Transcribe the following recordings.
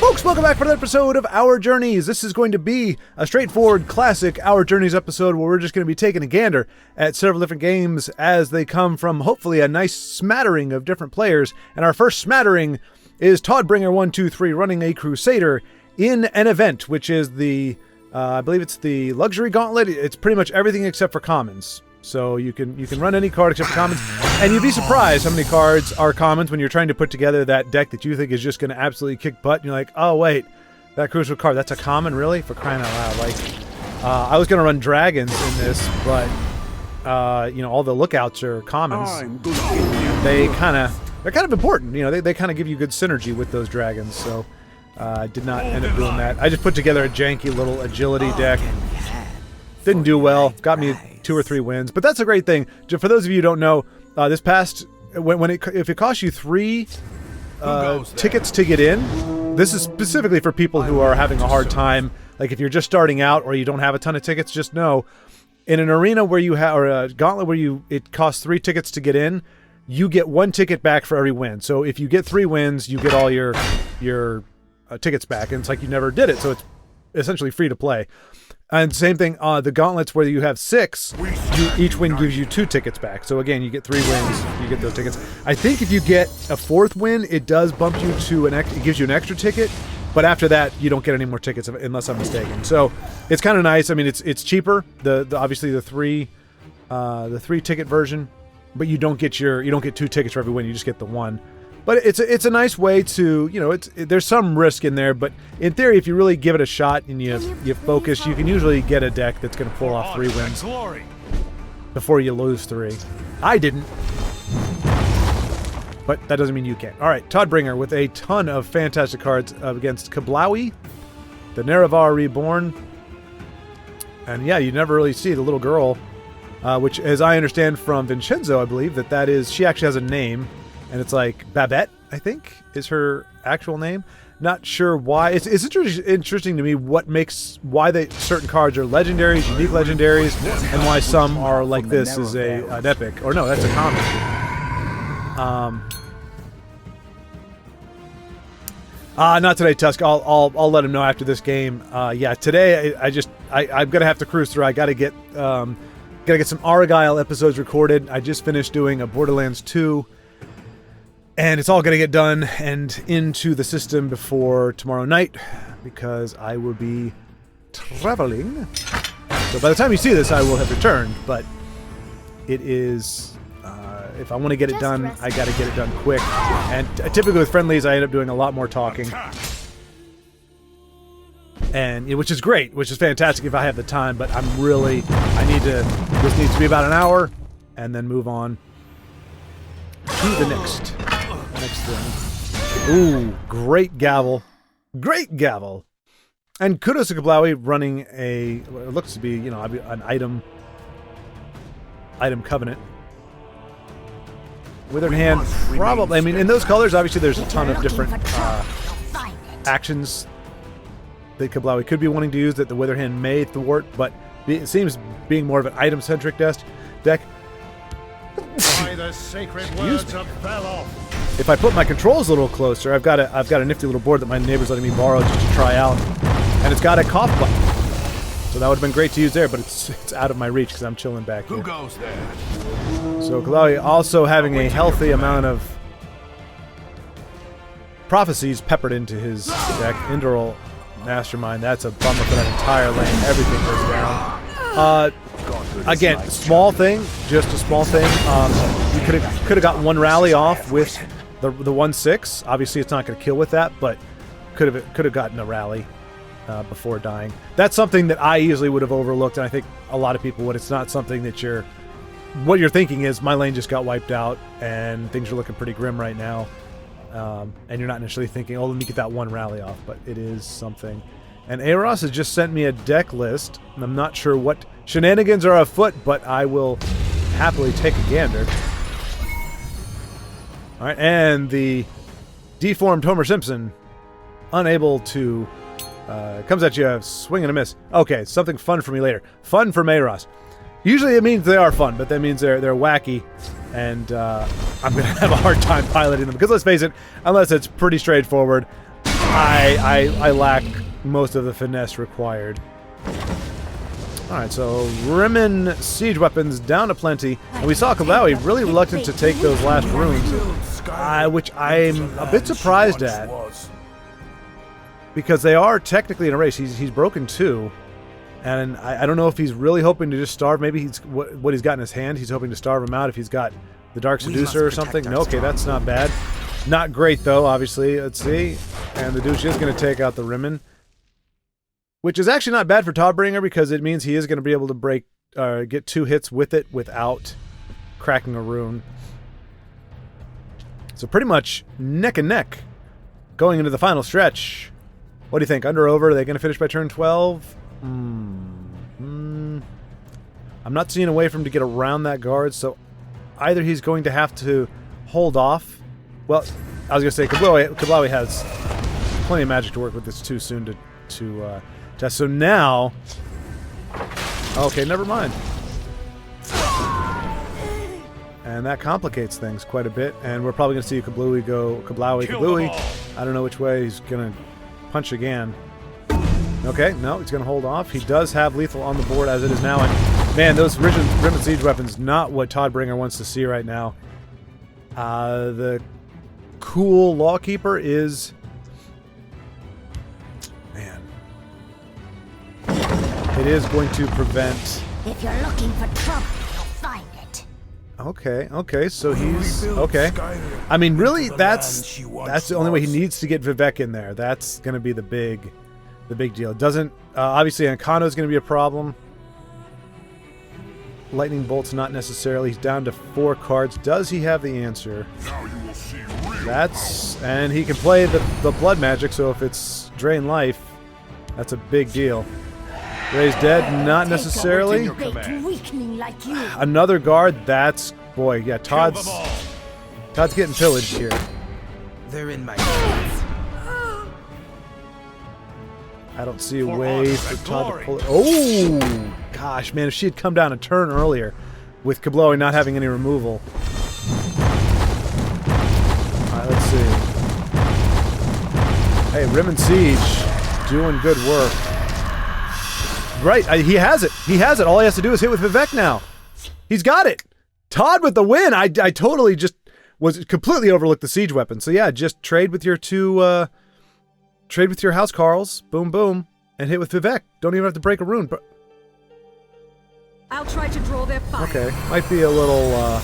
Folks, welcome back for another episode of Our Journeys. This is going to be a straightforward, classic Our Journeys episode where we're just going to be taking a gander at several different games as they come from, hopefully, a nice smattering of different players. And our first smattering is Toddbringer123 running a Crusader in an event, which is the, I believe it's the Luxury Gauntlet. It's pretty much everything except for commons. So you can run any card except for commons, and you'd be surprised how many cards are commons when you're trying to put together that deck that you think is just going to absolutely kick butt, and you're like, oh wait, that crucial card, that's a common, really? For crying out loud. Like, I was going to run dragons in this, but, you know, all the lookouts are commons. They're kind of important, you know, they kind of give you good synergy with those dragons, so I did not end up doing that. I just put together a janky little agility deck. Didn't do well, got me 2 or 3 wins, but that's a great thing. For those of you who don't know, this past if it costs you 3 tickets to get in, this is specifically for people who are having a hard time. Like if you're just starting out or you don't have a ton of tickets, just know in an arena where you have, or a gauntlet where it costs 3 tickets to get in, you get 1 ticket back for every win. So if you get 3 wins, you get all your tickets back, and it's like you never did it. So it's essentially free to play. And same thing, the gauntlets where you have 6, each win gives you 2 tickets back. So again, you get 3 wins, you get those tickets. I think if you get a 4th win, it does bump you to it gives you an extra ticket. But after that, you don't get any more tickets unless I'm mistaken. So it's kind of nice. I mean, it's cheaper. Obviously the 3 ticket version, but you don't get 2 tickets for every win. You just get the 1. But it's a nice way to, you know, there's some risk in there, but in theory, if you really give it a shot and you focus, you can usually get a deck that's going to pull off 3 wins before you lose 3. I didn't, but that doesn't mean you can't. All right, Toddbringer with a ton of fantastic cards against Kablawi, the Nerevar Reborn, and yeah, you never really see the little girl, which, as I understand from Vincenzo, I believe that is she actually has a name. And it's like Babette, I think, is her actual name. Not sure why. It's interesting to me why certain cards are legendaries, unique legendaries, and why some are like this is an epic. Or no, that's a common. Not today, Tusk. I'll let him know after this game. Yeah, today I'm gonna have to cruise through. I gotta get some Argyle episodes recorded. I just finished doing a Borderlands 2. And it's all going to get done and into the system before tomorrow night because I will be traveling. So by the time you see this, I will have returned. But it is, if I want to get it done, I got to get it done quick. And typically with friendlies, I end up doing a lot more talking. And which is great, which is fantastic if I have the time. But this needs to be about an hour and then move on to the next thing. Ooh, great gavel. Great gavel. And kudos to Kablawi running it looks to be, you know, an item covenant. Withered Hand, probably. I mean, in those colors, obviously there's a ton of different actions that Kablawi could be wanting to use that the Withered Hand may thwart, but it seems being more of an item-centric deck. By the sacred words of Beloff. If I put my controls a little closer, I've got a nifty little board that my neighbor's letting me borrow just to try out, and it's got a cough button. So that would have been great to use there, but it's out of my reach because I'm chilling back here. Who goes there? So Kablawi also having a healthy amount of prophecies peppered into his deck. Indral Mastermind, that's a bummer for that entire lane. Everything goes down. Again, small thing, just a small thing. You could have gotten 1 rally off with the 1/6. Obviously, it's not going to kill with that, but could have gotten a rally before dying. That's something that I easily would have overlooked, and I think a lot of people would. It's not something that what you're thinking is my lane just got wiped out, and things are looking pretty grim right now, and you're not initially thinking, oh, let me get that 1 rally off, but it is something. And Eros has just sent me a deck list, and I'm not sure what shenanigans are afoot, but I will happily take a gander. All right, and the deformed Homer Simpson, unable to, comes at you, swing and a miss. Okay, something fun for me later. Fun for Mayros. Usually it means they are fun, but that means they're wacky, and I'm going to have a hard time piloting them. Because let's face it, unless it's pretty straightforward, I lack most of the finesse required. Alright, so Rimmen siege weapons down to plenty. And we saw Kablawi really reluctant to take those last runes, which I'm a bit surprised at. Because they are technically in a race. He's broken 2. And I don't know if he's really hoping to just starve. Maybe he's what he's got in his hand, he's hoping to starve him out if he's got the Dark Seducer or something. No, okay, that's not bad. Not great, though, obviously. Let's see. And the douche is going to take out the Rimmen. Which is actually not bad for Todbringer because it means he is going to be able to get 2 hits with it without cracking a rune. So pretty much neck and neck going into the final stretch. What do you think? Under, over? Are they going to finish by turn 12? I'm not seeing a way for him to get around that guard, so either he's going to have to hold off. Well, I was going to say Kablawi has plenty of magic to work with. It's too soon to test. So now, okay, never mind. And that complicates things quite a bit. And we're probably going to see Kablawi go Kablawi. I don't know which way he's going to punch again. Okay, no, he's going to hold off. He does have lethal on the board as it is now. And man, those Rimmen siege weapons, not what Todbringer wants to see right now. The cool Lawkeeper is... Man. It is going to prevent... If you're looking for trouble, you'll find it. Okay, so he's... Okay. I mean, really, that's the only way he needs to get Vivek in there. That's going to be the big deal. It doesn't... obviously, Ankano is going to be a problem. Lightning Bolt's not necessarily. He's down to 4 cards. Does he have the answer? That's... And he can play the blood magic, so if it's drain life, that's a big deal. Ray's dead, not necessarily. Another guard, that's... Boy, yeah, Todd's getting pillaged here. They're in my hands. I don't see a way for Todd to pull it. Oh! Gosh, man, if she had come down a turn earlier with Kablawi not having any removal. Alright, let's see. Hey, Rimmen Siege doing good work. Right, he has it. He has it. All he has to do is hit with Vivek now. He's got it. Todd with the win. I totally just completely overlooked the siege weapon. So yeah, just trade with your 2... Trade with your House Carls, boom, boom, and hit with Vivek. Don't even have to break a rune. But I'll try to draw their fire. okay, might be a little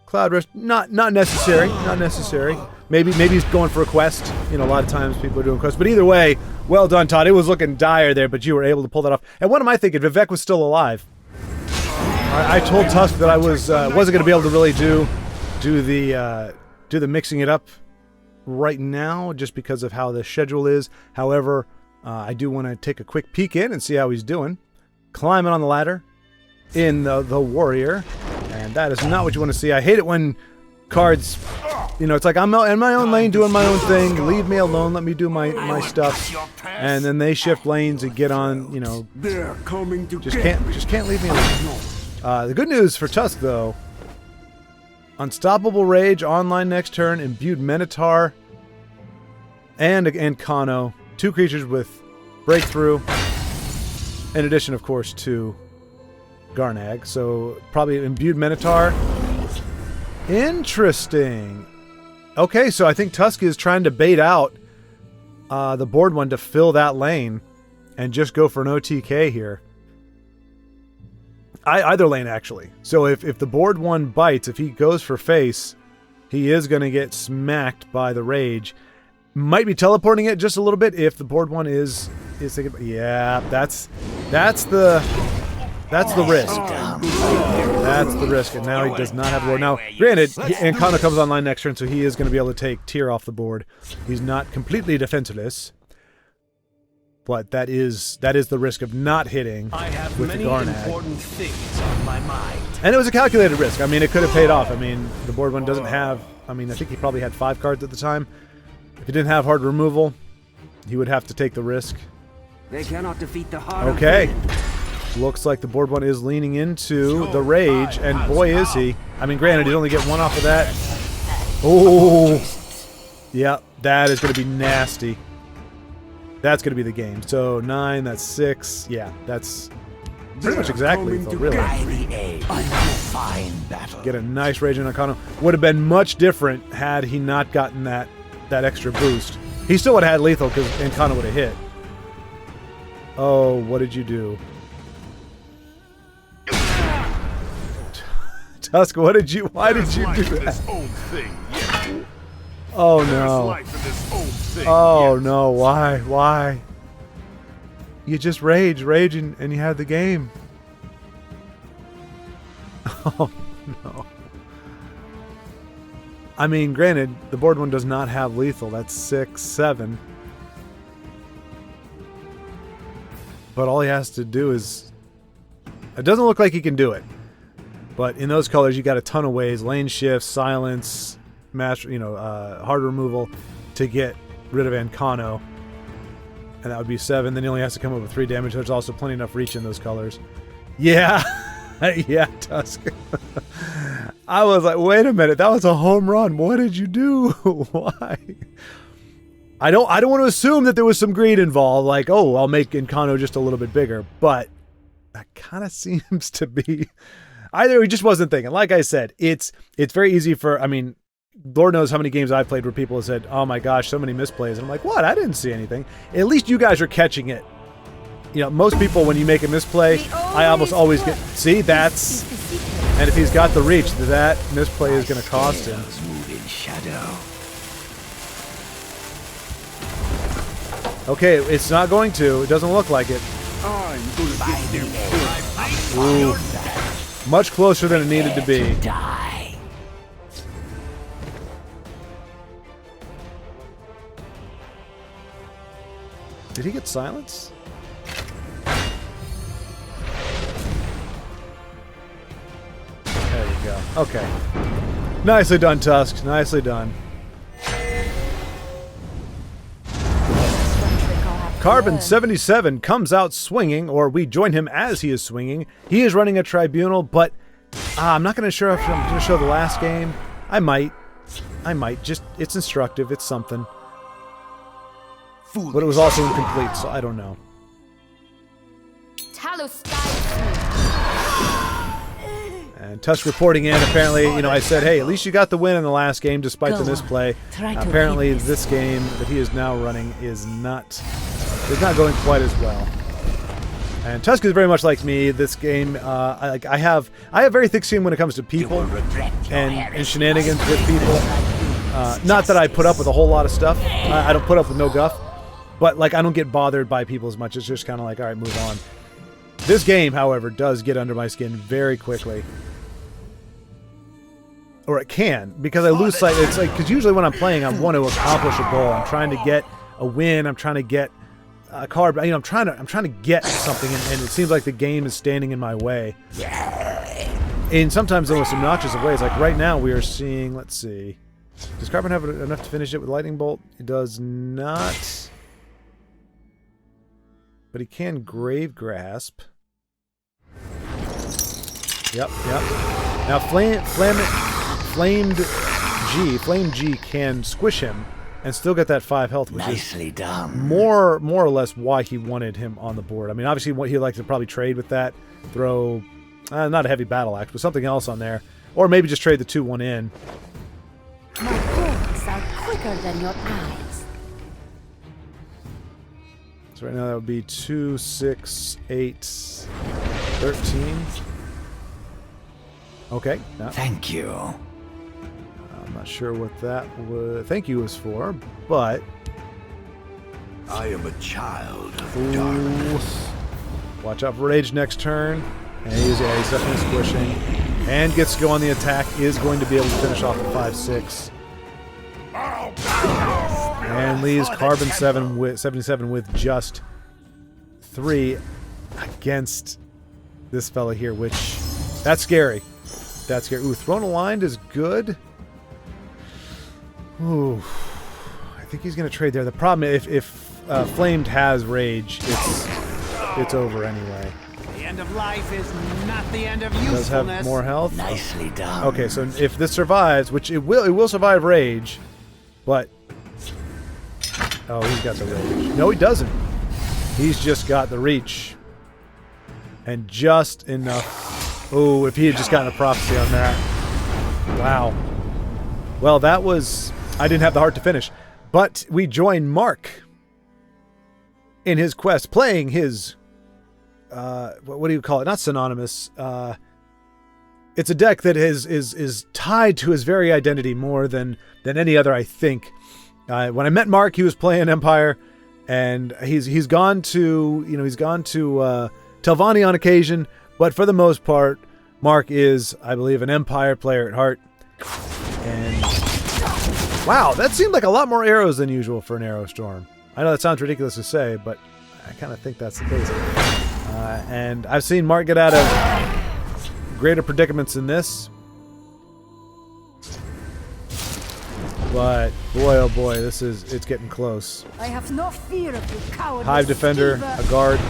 Cloud Rush. Not necessary. Not necessary. Maybe he's going for a quest. You know, a lot of times people are doing quests. But either way, well done, Todd. It was looking dire there, but you were able to pull that off. And what am I thinking? Vivek was still alive. I told Tusk that I wasn't going to be able to really do the mixing it up right now, just because of how the schedule is. However, I do want to take a quick peek in and see how he's doing. Climbing on the ladder in the warrior, and that is not what you want to see. I hate it when cards, you know, it's like I'm in my own lane doing my own thing. Leave me alone. Let me do my stuff. And then they shift lanes and get on. You know, just can't leave me alone. The good news for Tusk though. Unstoppable Rage, online next turn, Imbued Minotaur, and Kano. 2 creatures with Breakthrough, in addition, of course, to Garnag. So, probably Imbued Minotaur. Interesting. Okay, so I think Tusk is trying to bait out the board one to fill that lane and just go for an OTK here. Either lane, actually. So if the board one bites, if he goes for face, he is going to get smacked by the rage. Might be teleporting it just a little bit if the board one is thinking. Yeah, that's the risk. That's the risk. And now he does not have the board. Now, granted, Ankano comes online next turn, so he is going to be able to take Tyr off the board. He's not completely defenseless. But that is the risk of not hitting with the Garnag. Things on my mind. And it was a calculated risk. I mean, it could have paid off. I mean, the board one doesn't have... I mean, I think he probably had 5 cards at the time. If he didn't have hard removal, he would have to take the risk. They cannot defeat the heart. Okay. Looks like the board one is leaning into the rage, and boy is he. I mean, granted, he'd only get 1 off of that. Oh! Yeah, That is going to be nasty. That's going to be the game. So 9, that's 6. Yeah, that's pretty much exactly lethal, really. Get a nice Rage in Nakano. Would have been much different had he not gotten that extra boost. He still would have had lethal because Nakano would have hit. Oh, what did you do? Tusk, why did you do that? Oh no. Oh no, why? You just rage and you had the game. Oh no. I mean, granted, the board one does not have lethal. That's 6, 7. But all he has to do is... It doesn't look like he can do it. But in those colors, you got a ton of ways. Lane shift, silence, hard removal to get rid of Ancano. And that would be 7. Then he only has to come up with 3 damage. There's also plenty enough reach in those colors. Yeah. Yeah, Tusk. I was like, wait a minute. That was a home run. What did you do? Why? I don't want to assume that there was some greed involved. Like, oh, I'll make Ancano just a little bit bigger. But that kind of seems to be... Either he just wasn't thinking. Like I said, it's very easy for, I mean, Lord knows how many games I've played where people have said, oh my gosh, so many misplays. And I'm like, what? I didn't see anything. At least you guys are catching it. You know, most people, when you make a misplay, I almost always get, see, that's, and if he's got the reach, that misplay is going to cost him. Okay, it's not going to. It doesn't look like it. Ooh. Much closer than it needed to be. Did he get silence? There you go. Okay. Nicely done, Tusk. Nicely done. Carbon 77 comes out swinging, or we join him as he is swinging. He is running a tribunal, but I'm not going to sure if I'm going to show the last game. I might. Just, it's instructive. It's something. But it was also incomplete, so I don't know. And Tusk reporting in, apparently, I said, hey, at least you got the win in the last game despite the misplay. Apparently this game that he is now running is not going quite as well. And Tusk is very much like me. This game, I have very thick skin when it comes to people and shenanigans with people. Not that I put up with a whole lot of stuff. I don't put up with no guff. But, I don't get bothered by people as much. It's just kind of like, all right, move on. This game, however, does get under my skin very quickly. Or it can, because I lose sight. It's like, because usually when I'm playing, I want to accomplish a goal. I'm trying to get a win. I'm trying to get a card. I'm trying to get something, and it seems like the game is standing in my way. And sometimes the most obnoxious of ways. Like right now, we are seeing. Let's see. Does Carbon have enough to finish it with Lightning Bolt? It does not. But he can Grave Grasp. Yep. Now Flame G can squish him and still get that 5 health, which Nicely done. More or less why he wanted him on the board. I mean, obviously he'd like to probably trade with that, throw not a heavy battle axe, but something else on there, or maybe just trade the 2-1 in. My thoughts are quicker than your eyes. So right now that would be 2, 6, 8, 13. Okay. No. Thank you. I'm not sure what that was. Thank you was for, but I am a child of darkness. Watch out for Rage next turn. And he's definitely squishing. And gets to go on the attack. Is going to be able to finish off the 5-6. And leaves Carbon 77 with just 3 against this fella here, which that's scary. That's scary. Ooh, Throne Aligned is good. Ooh, I think he's going to trade there. The problem, if Flamed has Rage, it's over anyway. The end of life is not the end of usefulness. Does have more health. Nicely done. Okay, so if this survives, which it will survive Rage, but Oh, he's got the rage. No, he doesn't. He's just got the reach. And just enough. Oh, if he had just gotten a prophecy on that. Wow. Well, that was... I didn't have the heart to finish. But we join Mark in his quest, playing his... what do you call it? Not synonymous. It's a deck that is tied to his very identity more than any other, I think. When I met Mark, he was playing Empire, and he's gone to Telvanni on occasion, but for the most part, Mark is, I believe, an Empire player at heart. And wow, that seemed like a lot more arrows than usual for an arrow storm. I know that sounds ridiculous to say, but I kind of think that's the case. And I've seen Mark get out of greater predicaments than this. But boy, oh boy, it's getting close. I have no fear of you, coward. Hive Defender, a guard.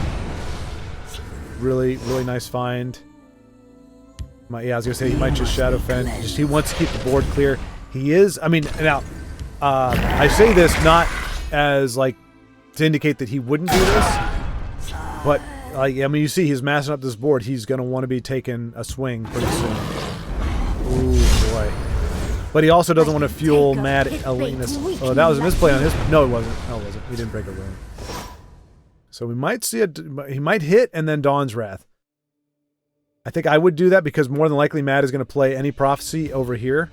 Really, really nice find. Yeah, I was gonna say he might just Shadow Fend. He wants to keep the board clear. He is. I mean, now I say this not as like to indicate that he wouldn't do this, but I mean, you see, he's massing up this board. He's gonna want to be taking a swing pretty soon. Ooh boy! But he also doesn't want to fuel Mad Elena's. Oh, that was a misplay on his. No, it wasn't. No, it wasn't. He didn't break a rune. So we might see it. He might hit and then Dawn's Wrath. I think I would do that because more than likely Matt is going to play any prophecy over here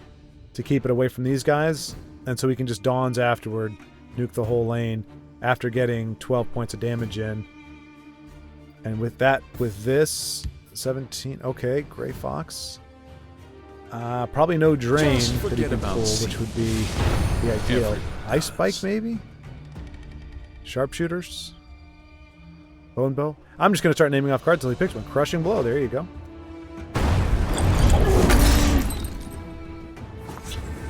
to keep it away from these guys. And so we can just Dawns afterward, nuke the whole lane after getting 12 points of damage in. And with that, with this, 17, okay, Gray Fox. Probably no Drain that he can pull, which would be the ideal. Ice Spike maybe? Sharpshooters? Bone Bow? I'm just going to start naming off cards until he picks one. Crushing Blow, there you go.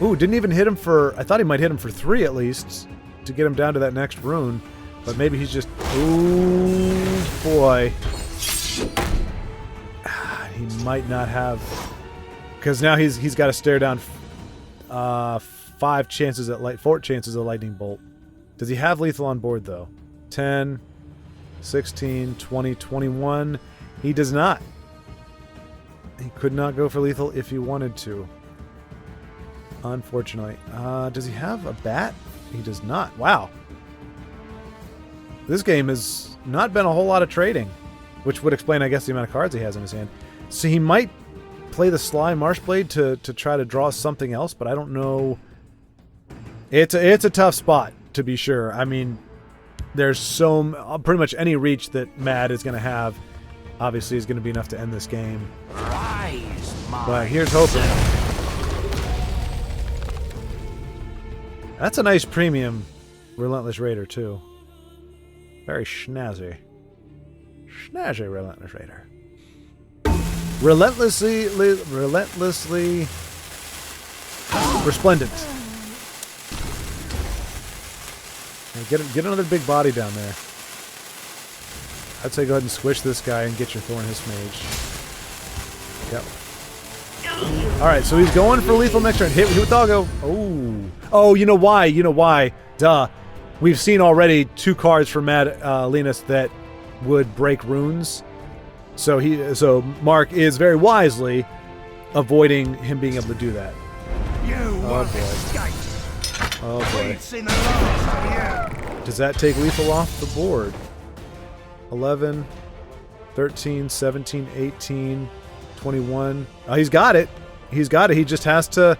Ooh, didn't even hit him for... I thought he might hit him for 3 at least to get him down to that next rune. But maybe he's just... Ooh, boy. He might not have... Because now he's got to stare down 4 chances of Lightning Bolt. Does he have lethal on board, though? 10, 16, 20, 21. He does not. He could not go for lethal if he wanted to. Unfortunately. Does he have a bat? He does not. Wow. This game has not been a whole lot of trading, which would explain, I guess, the amount of cards he has in his hand. So he might play the Sly Marshblade to try to draw something else, but I don't know. It's a tough spot, to be sure. I mean, there's pretty much any reach that Mad is going to have, obviously, is going to be enough to end this game. But here's hoping. That's a nice premium Relentless Raider, too. Very snazzy. Snazzy Relentless Raider. Relentlessly resplendent. Get another big body down there. I'd say go ahead and squish this guy and get your Thornhiss Mage. Yep. Alright, so he's going for lethal next turn. Hit with Doggo. Oh, you know why? You know why? Duh. We've seen already 2 cards for Mad Linus that would break runes. So Mark is very wisely avoiding him being able to do that. Oh boy. Oh boy. Does that take lethal off the board? 11, 13, 17, 18, 21. Oh, he's got it. He's got it. He just has to...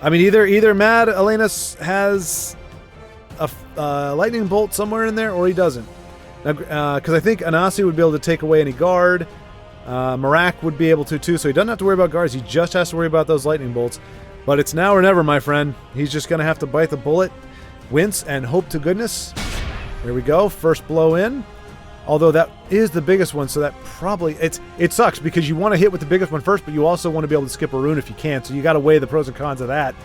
I mean, either Mad Elena's has a lightning bolt somewhere in there, or he doesn't. Because I think Anasi would be able to take away any guard. Marak would be able to too, so he doesn't have to worry about guards. He just has to worry about those lightning bolts. But it's now or never, my friend. He's just going to have to bite the bullet, wince, and hope to goodness. There we go. First blow in. Although that is the biggest one, so that probably... It sucks because you want to hit with the biggest one first, but you also want to be able to skip a rune if you can, so you got to weigh the pros and cons of that.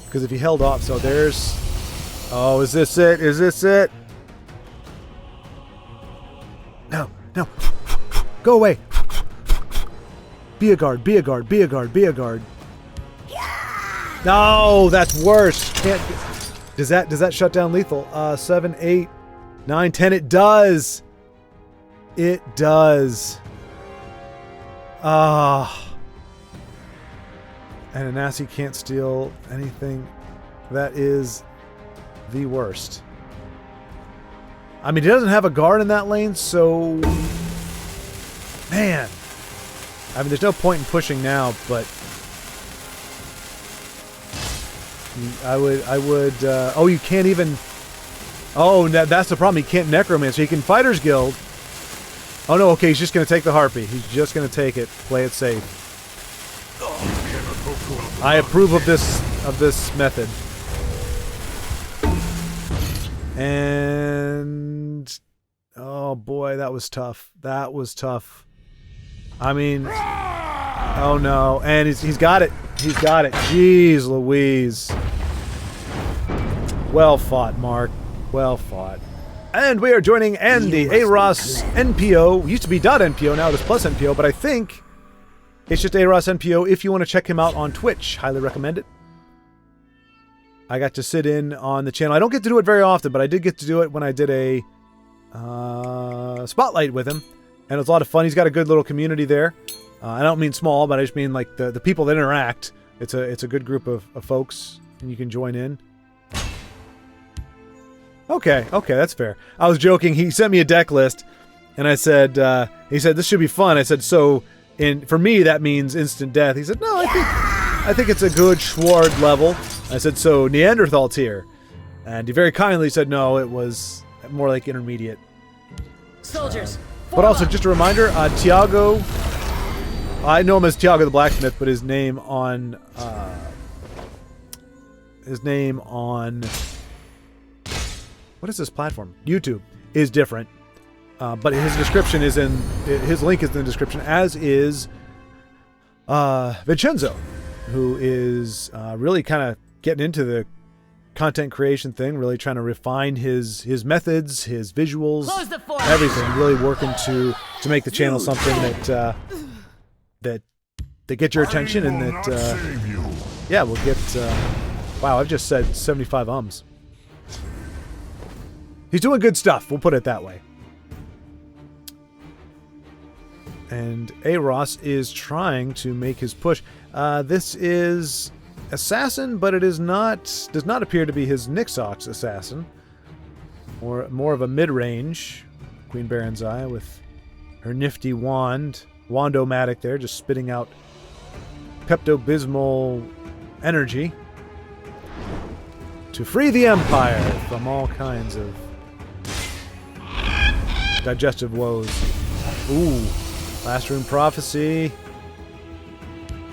Because if he held off... So there's... Oh, is this it? Is this it? No. No. Go away. Be a guard. Be a guard. Be a guard. Be a guard. No, that's worse. Can't... Does that shut down lethal? 7, 8, 9, 10. It does. It does. Ah. And Anasi can't steal anything. That is the worst. I mean, he doesn't have a guard in that lane, so... Man. I mean, there's no point in pushing now, but... I would, oh, you can't even... Oh, that's the problem. He can't Necromancer. He can Fighter's Guild. Oh, no, okay, he's just going to take the Harpy. He's just going to take it. Play it safe. I approve of this method. And... Oh, boy, that was tough. That was tough. I mean... Oh, no. And he's got it. He's got it. Jeez Louise. Well fought, Mark. Well fought. And we are joining Andy, AROS NPO. Used to be .NPO, now it is plus NPO, but I think it's just AROS NPO if you want to check him out on Twitch. Highly recommend it. I got to sit in on the channel. I don't get to do it very often, but I did get to do it when I did a spotlight with him. And it was a lot of fun. He's got a good little community there. I don't mean small, but I just mean like the people that interact. It's a good group of folks, and you can join in. Okay, that's fair. I was joking. He sent me a deck list, and I said, he said, this should be fun. I said, so for me, that means instant death. He said, no, I think it's a good Schwaaard level. I said, so Neanderthal tier. And he very kindly said, no, it was more like intermediate. Soldiers. But also, just a reminder, Tiago, I know him as Tiago the Blacksmith, but his name on what is this platform? YouTube is different, but his description is his link is in the description, as is Vincenzo, who is really kind of getting into the content creation thing, really trying to refine his methods, his visuals, everything, really working to make the channel something that get your attention, and that yeah, we'll get wow, I've just said 75 ums. He's doing good stuff, we'll put it that way. And AROS is trying to make his push. This is Assassin, but it is does not appear to be his Nixox Assassin. Or more of a mid-range Queen Baron's Eye with her nifty wand. Wand-o-matic there, just spitting out Pepto-Bismol energy to free the Empire from all kinds of digestive woes. Ooh, Last Rune Prophecy.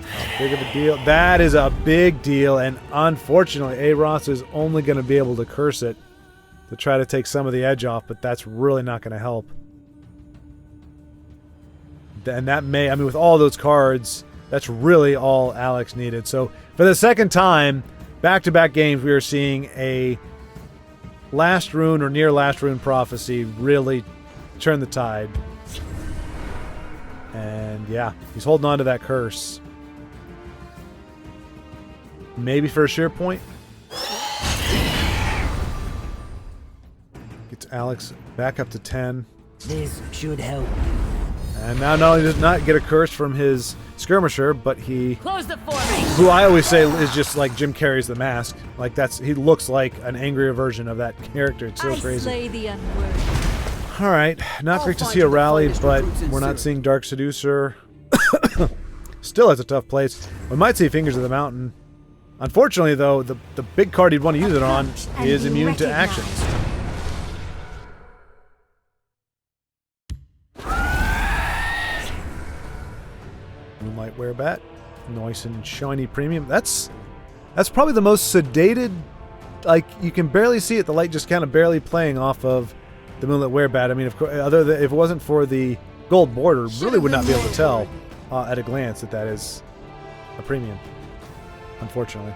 How big of a deal? That is a big deal, and unfortunately, AROS is only going to be able to curse it to try to take some of the edge off, but that's really not going to help. And that may, I mean, with all those cards, that's really all Alex needed. So, for the second time, back-to-back games, we are seeing a Last Rune or near Last Rune Prophecy really turn the tide. And yeah, he's holding on to that curse. Maybe for a sheer point. Gets Alex back up to 10. This should help. And now not only does not get a curse from his skirmisher, but he, Close the formation. who I always say is just like Jim Carrey's The Mask. Like he looks like an angrier version of that character. It's so crazy. Slay the unworthy. All right, not great to see a rally, but we're not seeing Dark Seducer. Still has a tough place. We might see Fingers of the Mountain. Unfortunately, though, the big card he'd want to use it on is immune to actions. Moonlight Werebat, nice and shiny premium. That's probably the most sedated. Like, you can barely see it. The light just kind of barely playing off of the Moonlit Werebat. I mean, of course, if it wasn't for the gold border, really would not be able to tell at a glance that is a premium. Unfortunately.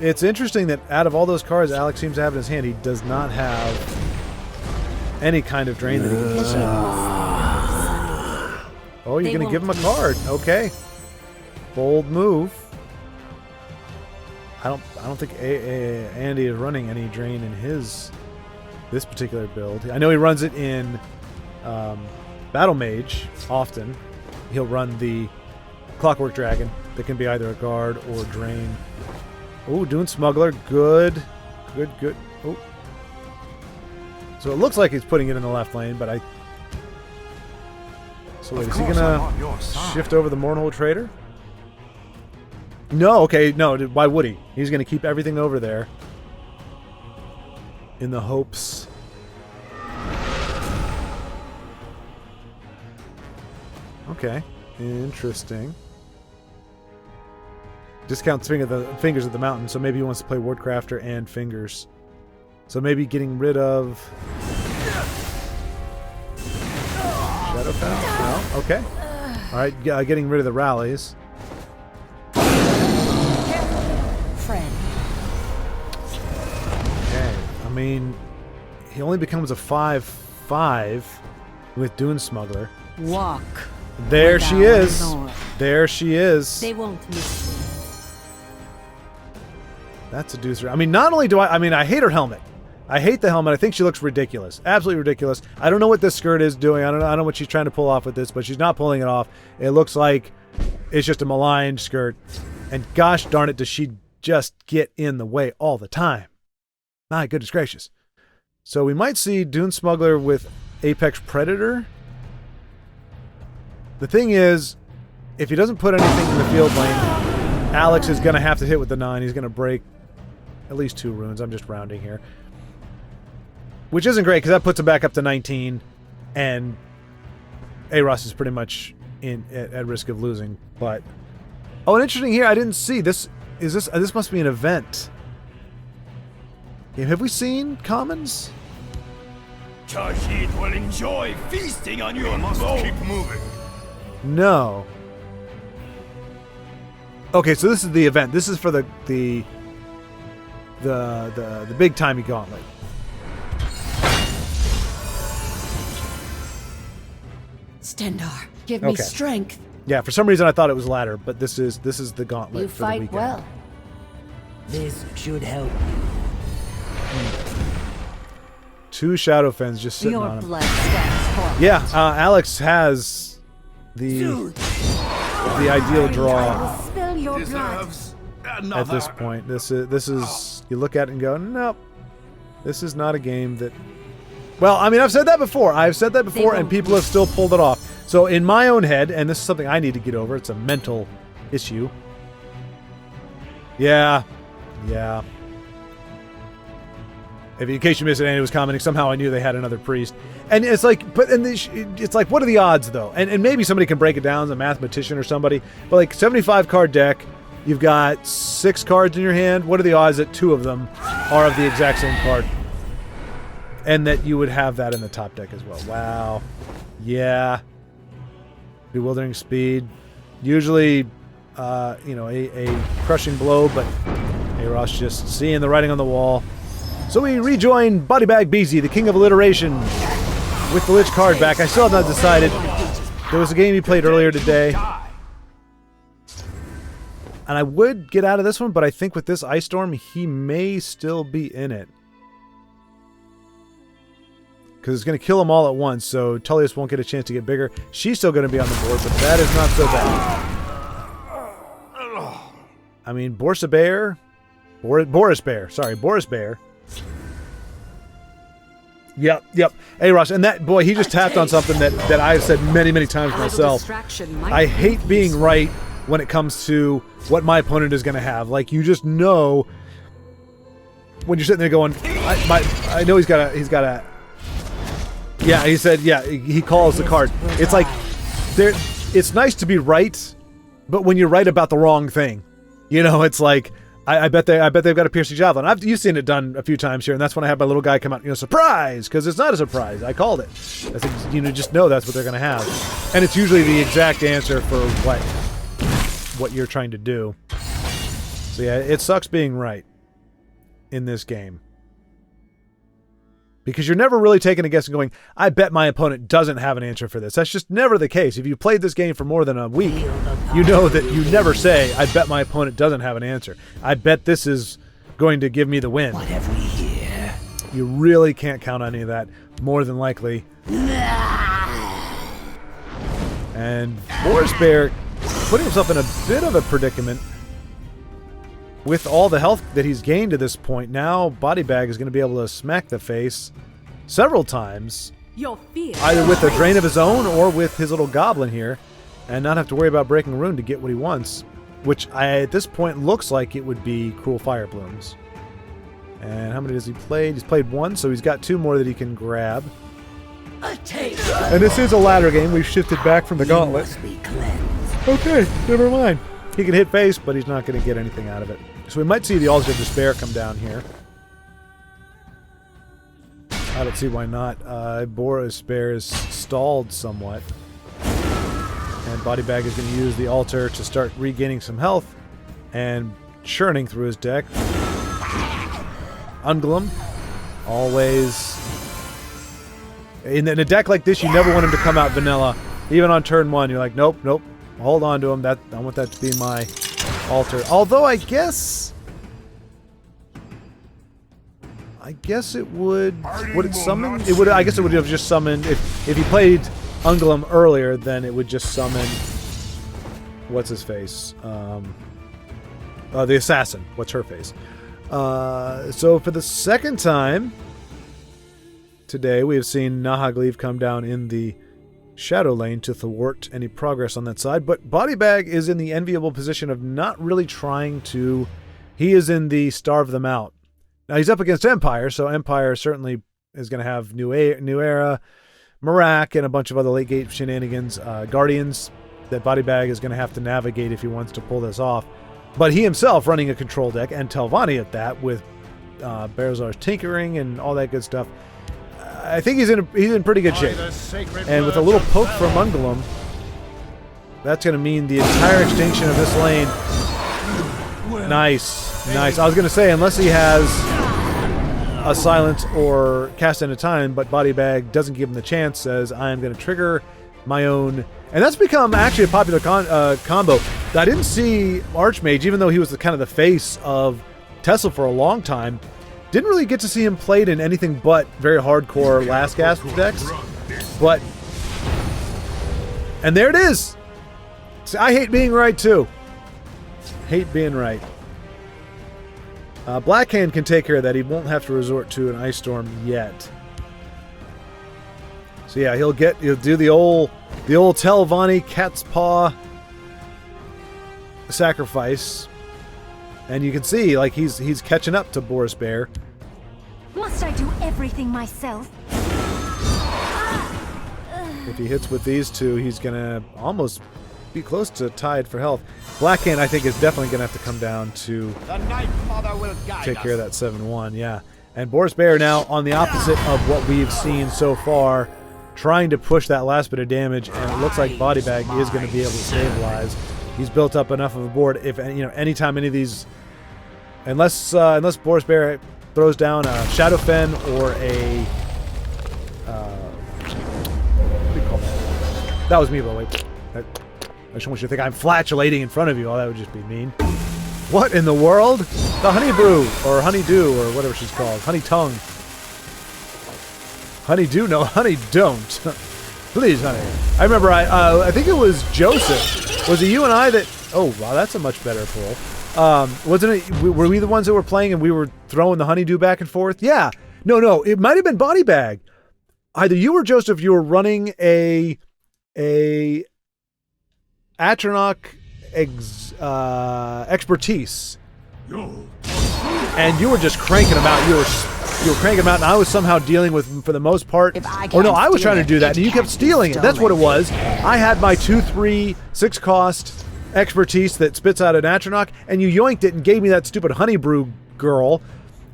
It's interesting that out of all those cards Alex seems to have in his hand, he does not have any kind of drain that he can send. Oh, you're They going to give him a won't. card. Okay. Bold move. I don't think Andy is running any drain in this particular build. I know he runs it in Battle Mage often. He'll run the Clockwork Dragon that can be either a guard or drain. Oh, doing Smuggler. Good. Good. Oh. So it looks like he's putting it in the left lane, but So wait, is he gonna shift over the Mournhold Trader? No, okay, no, why would he? He's gonna keep everything over there. In the hopes. Okay, interesting. Discounts Fingers of the Mountain, so maybe he wants to play Wardcrafter and Fingers. So maybe getting rid of Shadowfell? No? Okay. Alright, getting rid of the rallies. Friend. Okay. I mean, he only becomes a 5/5 with Dune Smuggler. Walk. There she without is. Lord. There she is. They won't miss me. That's a deucer. I mean, not only do I hate her helmet. I hate the helmet. I think she looks ridiculous. Absolutely ridiculous. I don't know what this skirt is doing. I don't know what she's trying to pull off with this, but she's not pulling it off. It looks like it's just a maligned skirt. And gosh darn it, does she just get in the way all the time. My goodness gracious. So we might see Dune Smuggler with Apex Predator. The thing is, if he doesn't put anything in the field lane, Alex is going to have to hit with the 9. He's going to break at least 2 runes. I'm just rounding here. Which isn't great, because that puts him back up to 19, and Aros is pretty much at risk of losing. But oh, and interesting here, I didn't see this. This must be an event. Have we seen commons? Tajid will enjoy feasting on your bones. Keep moving. No. Okay, so this is the event. This is for the big timey gauntlet. Stendar, give me Okay. strength. Yeah, for some reason I thought it was ladder, but this is the gauntlet You for the fight weekend. well. This should help. 2 Shadowfens just sitting Your on him. blood stands for me. Yeah, Alex has the ideal I draw will spill your blood. Deserves at another. this point. This is you look at it and go, nope, this is not a game that. Well, I mean, I've said that before. And people have still pulled it off. So in my own head, and this is something I need to get over. It's a mental issue. Yeah. In case you missed it, Andy was commenting. Somehow I knew they had another priest, and it's like, it's like, what are the odds though? And maybe somebody can break it down, a mathematician or somebody. But like 75 card deck, you've got 6 cards in your hand. What are the odds that 2 of them are of the exact same card, and that you would have that in the top deck as well? Wow. Yeah. Bewildering Speed, usually, a crushing blow, but Aros just seeing the writing on the wall. So we rejoin Bodybag Beezy, the king of alliteration, with the Lich card back. I still have not decided. There was a game he played earlier today, and I would get out of this one, but I think with this Ice Storm, he may still be in it. Because it's going to kill them all at once, so Tullius won't get a chance to get bigger. She's still going to be on the board, but that is not so bad. I mean, Boris Bear. Yep. Hey, Ross, and that boy, he just tapped on something that I've said many, many times myself. I hate being right when it comes to what my opponent is going to have. Like, you just know when you're sitting there going, I know he's got a. Yeah, he said, yeah, he calls the card. It's like, it's nice to be right, but when you're right about the wrong thing, it's like, I bet they've got a piercing javelin. You've seen it done a few times here, and that's when I have my little guy come out, surprise, because it's not a surprise. I called it. I said, just know that's what they're going to have, and it's usually the exact answer for what you're trying to do. So yeah, it sucks being right in this game. Because you're never really taking a guess and going, I bet my opponent doesn't have an answer for this. That's just never the case. If you played this game for more than a week, you know that you never say, I bet my opponent doesn't have an answer. I bet this is going to give me the win. What have we here? You really can't count on any of that, more than likely. And Boris Bear putting himself in a bit of a predicament. With all the health that he's gained to this point, now Body Bag is going to be able to smack the face several times, Your fear. either with a drain of his own or with his little goblin here, and not have to worry about breaking a rune to get what he wants, which at this point looks like it would be Cruel Fire Blooms. And how many has he played? He's played one, so he's got 2 more that he can grab. And this is a ladder game. We've shifted back from the gauntlet. Must be cleansed. Okay, never mind. He can hit face, but he's not going to get anything out of it. So we might see the Altar of Despair come down here. I don't see why not. Boris Bear is stalled somewhat. And Body Bag is going to use the Altar to start regaining some health and churning through his deck. Ungulum, always... In a deck like this, you never want him to come out vanilla. Even on turn 1, you're like, nope, nope. Hold on to him. I want that to be my altar. Although I guess it would it summon? It would. I guess it would have just summoned if he played Ungulum earlier. Then it would just summon. What's his face? The assassin. What's her face? So for the second time today, we have seen Nahagleave come down in the Shadow Lane to thwart any progress on that side, but Body Bag is in the enviable position of not really trying to... He is in the starve them out. Now he's up against Empire, so Empire certainly is going to have New Era, Marak, and a bunch of other late game shenanigans, Guardians, that Body Bag is going to have to navigate if he wants to pull this off. But he himself running a control deck, and Telvanni at that, with Berzar's Tinkering and all that good stuff. I think he's in pretty good shape. And with a little poke from Ungulum, that's going to mean the entire extinction of this lane. Nice. Nice. I was going to say, unless he has a silence or cast into time, but Body Bag doesn't give him the chance, says, I am going to trigger my own. And that's become actually a popular combo. I didn't see Archmage, even though he was kind of the face of TESL for a long time. Didn't really get to see him played in anything but very hardcore last gasp decks. But, and there it is. See, I hate being right too. Hate being right. Blackhand can take care of that. He won't have to resort to an Ice Storm yet. So yeah, he'll do the old Telvanni cat's paw sacrifice. And you can see, like, he's catching up to Boris Bear. Must I do everything myself? If he hits with these two, he's going to almost be close to tied for health. Blackhand, I think, is definitely going to have to come down to take care of that 7-1, yeah. And Boris Bear now on the opposite of what we've seen so far, trying to push that last bit of damage, and it looks like Body Bag is going to be able to stabilize. He's built up enough of a board. If anytime any of these, unless Boris Bear throws down a Shadow Fen or a what do you call that? That was me, by the way. I just want you to think I'm flatulating in front of you. Oh, that would just be mean. What in the world? The Honey Brew or Honeydew or whatever she's called. Honey Tongue. Honeydew? No, Honey Don't. Please, honey. I remember I think it was Joseph. Was it you and I that... Oh, wow, that's a much better pull. Wasn't it... Were we the ones that were playing and we were throwing the honeydew back and forth? Yeah. No. It might have been Body Bag. Either you or Joseph, you were running a Atronach expertise. And you were just cranking them out. You were cranking them out, and I was somehow dealing with them for the most part. Or no, I was trying to do that, and you kept stealing it. That's what it was. I had my 2/3 6 cost expertise that spits out an Atronach, and you yoinked it and gave me that stupid honey brew girl.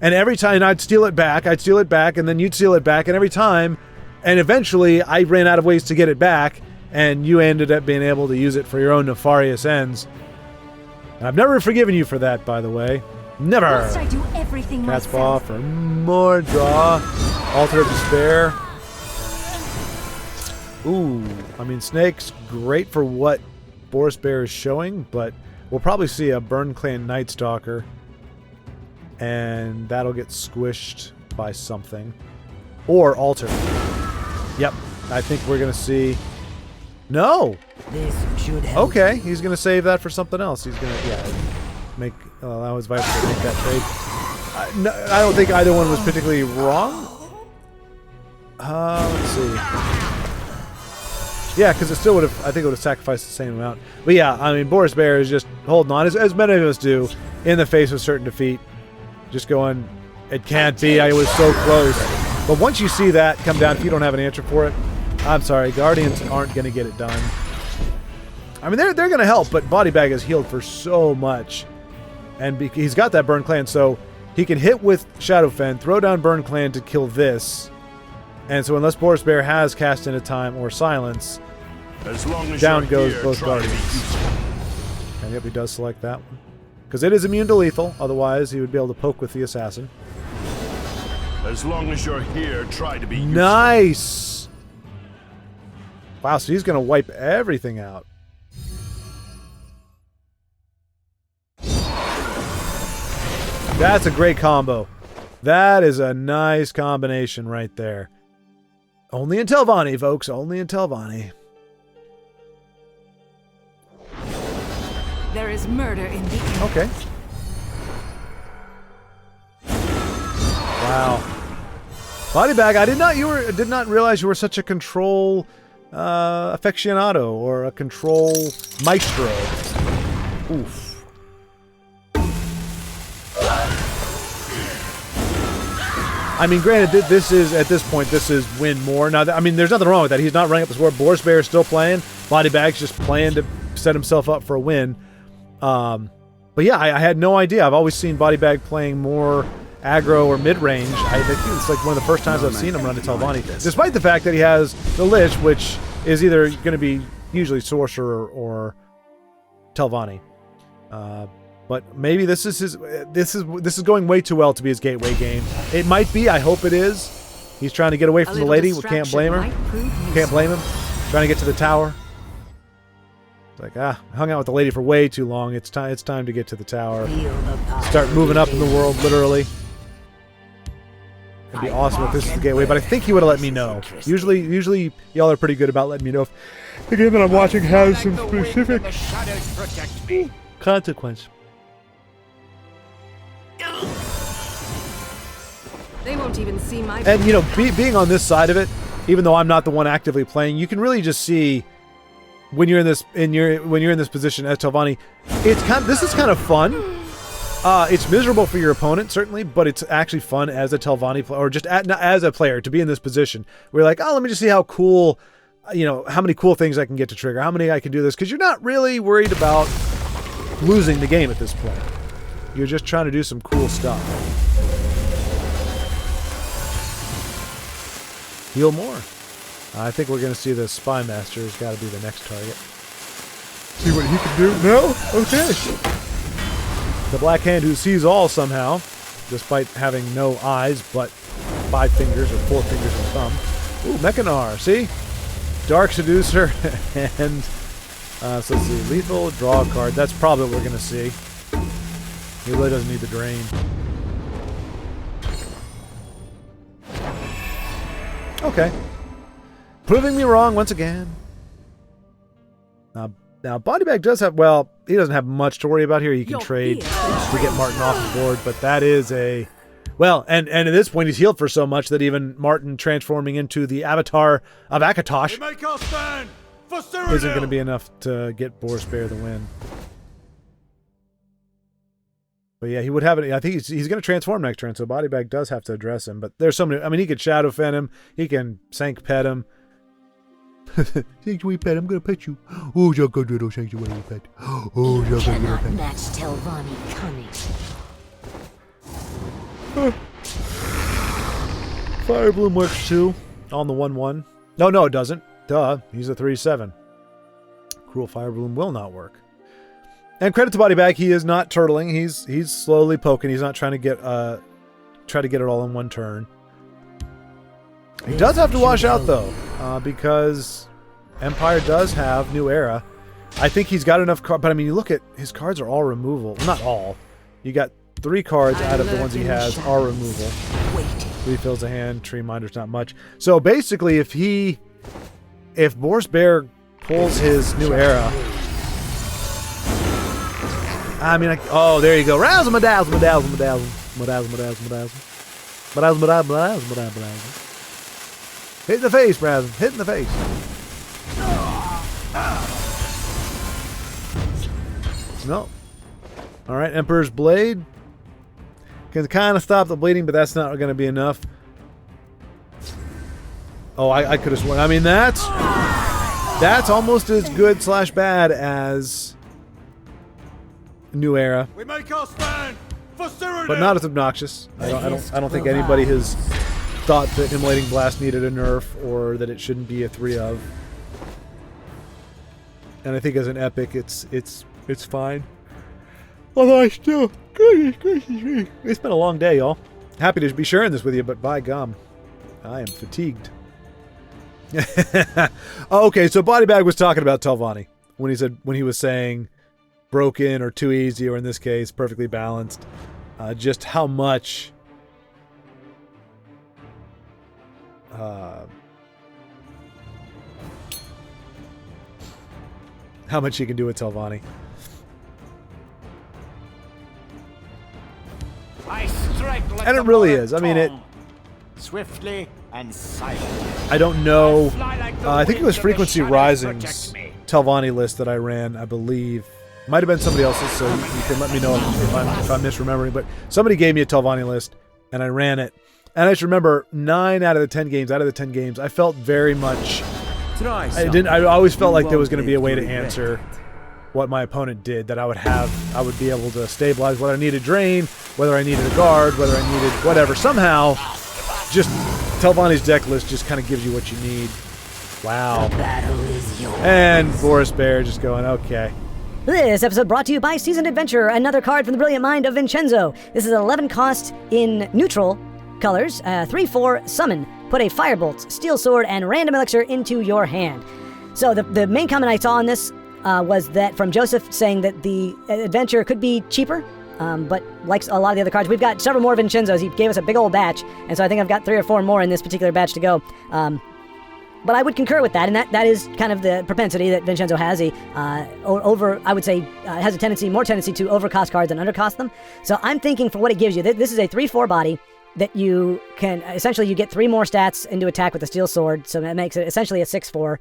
And every time I'd steal it back, and then you'd steal it back, and every time, and eventually I ran out of ways to get it back, and you ended up being able to use it for your own nefarious ends. And I've never forgiven you for that, by the way. Never! Must I do everything Cat's myself? Paw for more draw. Altar of Despair. Ooh, I mean, Snake's great for what Boris Bear is showing, but we'll probably see a Burn Clan Night Stalker, and that'll get squished by something. Or Altar. Yep, I think we're going to see... No! This should help. Okay, he's going to save that for something else. He's going to, allow his Viper to make that trade. No, I don't think either one was particularly wrong. Let's see. Yeah, because it still would have, I think it would have sacrificed the same amount. But yeah, I mean, Boris Bear is just holding on, as many of us do, in the face of certain defeat. Just going, it can't be, I was so close. But once you see that come down, if you don't have an answer for it, I'm sorry, Guardians aren't going to get it done. I mean, they're going to help, but Body Bag is healed for so much. And he's got that Burn Clan, so he can hit with Shadowfen, throw down Burn Clan to kill this. And so unless Boris Bear has Cast Into Time or Silence, As long as down you're goes here, both try to be Guardians. useful. And yep, he does select that one. Because it is immune to lethal, otherwise he would be able to poke with the Assassin. As long as you're here, try to be useful. Nice! Wow, so he's going to wipe everything out. That's a great combo. That is a nice combination right there. Only in Telvanni, folks. Only in Telvanni. There is murder in the air. Okay. Wow. Body Bag, I did not realize you were such a control aficionado or a control maestro. Oof. I mean, granted, this is, at this point, this is win more. Now, I mean, there's nothing wrong with that. He's not running up the score. Boris Bear is still playing. Body Bag's just playing to set himself up for a win. But yeah, I had no idea. I've always seen Body Bag playing more aggro or mid-range. I think it's like one of the first times I've seen him run to Telvanni. Despite the fact that he has the Lich, which is either going to be usually Sorcerer or Telvanni. But maybe this is going way too well to be his gateway game. It might be. I hope it is. He's trying to get away from the lady. We can't blame her. Can't blame him. Trying to get to the tower. It's like, I hung out with the lady for way too long. It's time to get to the tower. Start moving up in the world, literally. It'd be awesome if this is the gateway, but I think he would have let me know. Usually y'all are pretty good about letting me know if the game that I'm watching has some specific consequence. They won't even see my. And you know, being on this side of it, even though I'm not the one actively playing, you can really just see when you're in this position as Telvanni. This is kind of fun. It's miserable for your opponent, certainly, but it's actually fun as a Telvanni player, or just as a player, to be in this position. We're like, oh, let me just see how cool, how many cool things I can get to trigger, how many I can do this, because you're not really worried about losing the game at this point. You're just trying to do some cool stuff. Heal more. I think we're going to see the Spy Master has got to be the next target. See what he can do? No? Okay. The Black Hand who sees all somehow, despite having no eyes but 5 fingers or 4 fingers and thumb. Ooh, Mechanar, see? Dark Seducer and so let's see, lethal, draw a card. That's probably what we're going to see. He really doesn't need the drain. Okay. Proving me wrong once again. Now Body Bag does have, well, he doesn't have much to worry about here. He can trade to get Martin off the board, but that is a... Well, and at this point he's healed for so much that even Martin transforming into the avatar of Akatosh isn't going to be enough to get Boris Bear the win. But yeah, he would have it. I think he's going to transform next turn, so Body Bag does have to address him. But there's so many. I mean, he could Shadow Fen him. He can Sank Pet him. Sanctuary Pet, I'm going to pet you. Oh, you're good little Sanctuary Pet. Oh, you're good little pet. Match Telvanni cunning. Fire Bloom works too on the 1/1. No, it doesn't. Duh, he's a 3/7. Cruel Fire Bloom will not work. And credit to Body Bag, he is not turtling. He's slowly poking. He's not trying to get it all in one turn. He does have to wash out though, because Empire does have New Era. I think he's got enough cards, but I mean, you look at his cards are all removal. Not all. You got 3 cards out of the ones he has are removal. 3 fills a hand. Tree Minder's not much. So basically, if Boris Bear pulls his New Era. I mean, oh, there you go. Razzle, madazzle, madazzle, madazzle, madazzle, madazzle, madazzle, madazzle, madazzle, madazzle, madazzle. Hit in the face, Razzle. Hit in the face. No. All right, Emperor's Blade can kind of stop the bleeding, but that's not going to be enough. Oh, I could have sworn. I mean, that's almost as good / bad as New Era, We make our stand for Cyrodiil! but not as obnoxious. I don't think anybody has thought that Immolating Blast needed a nerf or that it shouldn't be a 3 of. And I think as an epic, it's fine. Although I still, it's been a long day, y'all. Happy to be sharing this with you, but by gum, I am fatigued. Okay, so Body Bag was talking about Telvanni when he was saying broken or too easy, or in this case, perfectly balanced. Just how much you can do with Telvanni. I strike like And it the really morning is. I mean, it. tongue, swiftly and silently. I don't know. Fly like the I think it was winds of the Frequency shadows Rising's protect me. Telvanni list that I ran, I believe. Might have been somebody else's, so you can let me know if I'm misremembering. But somebody gave me a Telvanni list, and I ran it. And I just remember 9 out of the 10 games, I felt very much... I always felt like there was going to be a way to answer what my opponent did, that I would be able to stabilize whether I needed Drain, whether I needed a guard, whether I needed whatever. Somehow, just Telvanni's deck list just kind of gives you what you need. Wow. And Boris Bear just going, okay. This episode brought to you by Seasoned Adventure, another card from the brilliant mind of Vincenzo. This is 11 cost in neutral colors, 3/4 summon. Put a Firebolt, Steel Sword, and Random Elixir into your hand. So the main comment I saw on this was that from Joseph saying that the adventure could be cheaper, but like a lot of the other cards, we've got several more Vincenzos. He gave us a big old batch, and so I think I've got 3 or 4 more in this particular batch to go. But I would concur with that, and that is kind of the propensity that Vincenzo has. He I would say, has a more tendency to overcost cards than undercost them. So I'm thinking for what it gives you, this is a 3/4 body that you can, essentially you get 3 more stats into attack with the Steel Sword, so that makes it essentially a 6/4.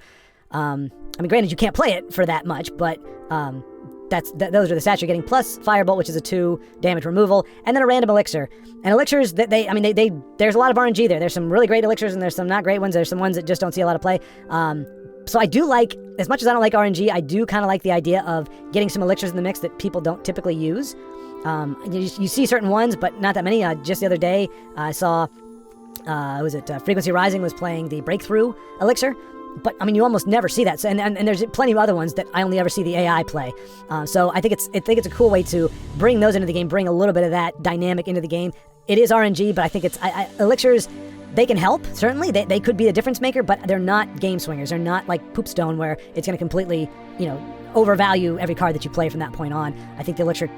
I mean, granted, you can't play it for that much, but those are the stats you're getting, plus Firebolt, which is a 2 damage removal, and then a Random Elixir. And elixirs, there's a lot of RNG there. There's some really great elixirs, and there's some not great ones. There's some ones that just don't see a lot of play. So I do like, as much as I don't like RNG, I do kind of like the idea of getting some elixirs in the mix that people don't typically use. You see certain ones, but not that many. Just the other day, I saw, Frequency Rising was playing the Breakthrough Elixir. But, I mean, you almost never see that. So, and there's plenty of other ones that I only ever see the AI play. So I think it's a cool way to bring those into the game, bring a little bit of that dynamic into the game. It is RNG, but I think elixirs, they can help, certainly. They could be a difference maker, but they're not game swingers. They're not like Poopstone, where it's going to completely, overvalue every card that you play from that point on. I think the elixir,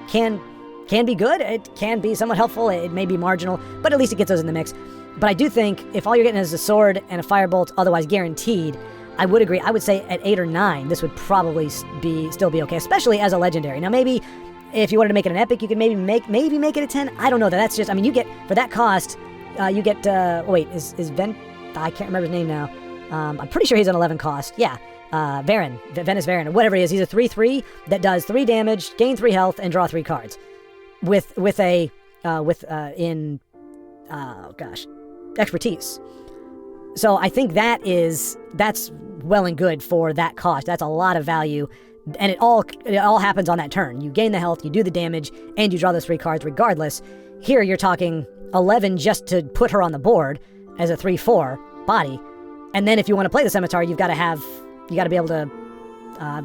can be good. It can be somewhat helpful. It may be marginal, but at least it gets those in the mix. But I do think if all you're getting is a sword and a Firebolt, otherwise guaranteed, I would agree. I would say at 8 or 9, this would probably still be okay, especially as a legendary. Now, maybe if you wanted to make it an epic, you could maybe make it a 10. I don't know. That's just, you get, for that cost, you get, is Ven, I can't remember his name now. I'm pretty sure he's an 11 cost. Yeah. Varen, Venice Varen, or whatever he is. He's a 3/3 that does 3 damage, gain 3 health, and draw 3 cards. Expertise. So I think that's well and good for that cost. That's a lot of value, and it all happens on that turn. You gain the health, you do the damage, and you draw those 3 cards regardless. Here you're talking 11 just to put her on the board as a 3/4 body, and then if you want to play the Scimitar, you got to be able to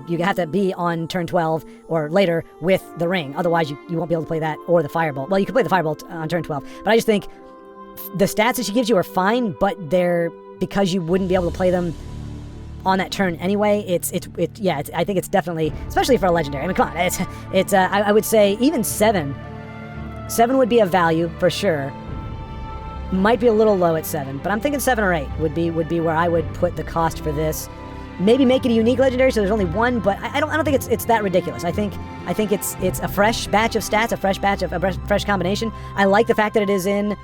You have to be on turn 12 or later with the ring. Otherwise, you won't be able to play that or the firebolt. Well, you can play the firebolt on turn 12. But I just think the stats that she gives you are fine, but they're because you wouldn't be able to play them on that turn anyway. I think it's definitely, especially for a legendary. I mean, come on, I would say even 7 would be a value for sure. Might be a little low at 7, but I'm thinking 7 or 8 would be where I would put the cost for this. Maybe make it a unique legendary, so there's only one, but I don't think it's that ridiculous. I think it's a fresh batch of stats, a fresh combination. I like the fact that it is in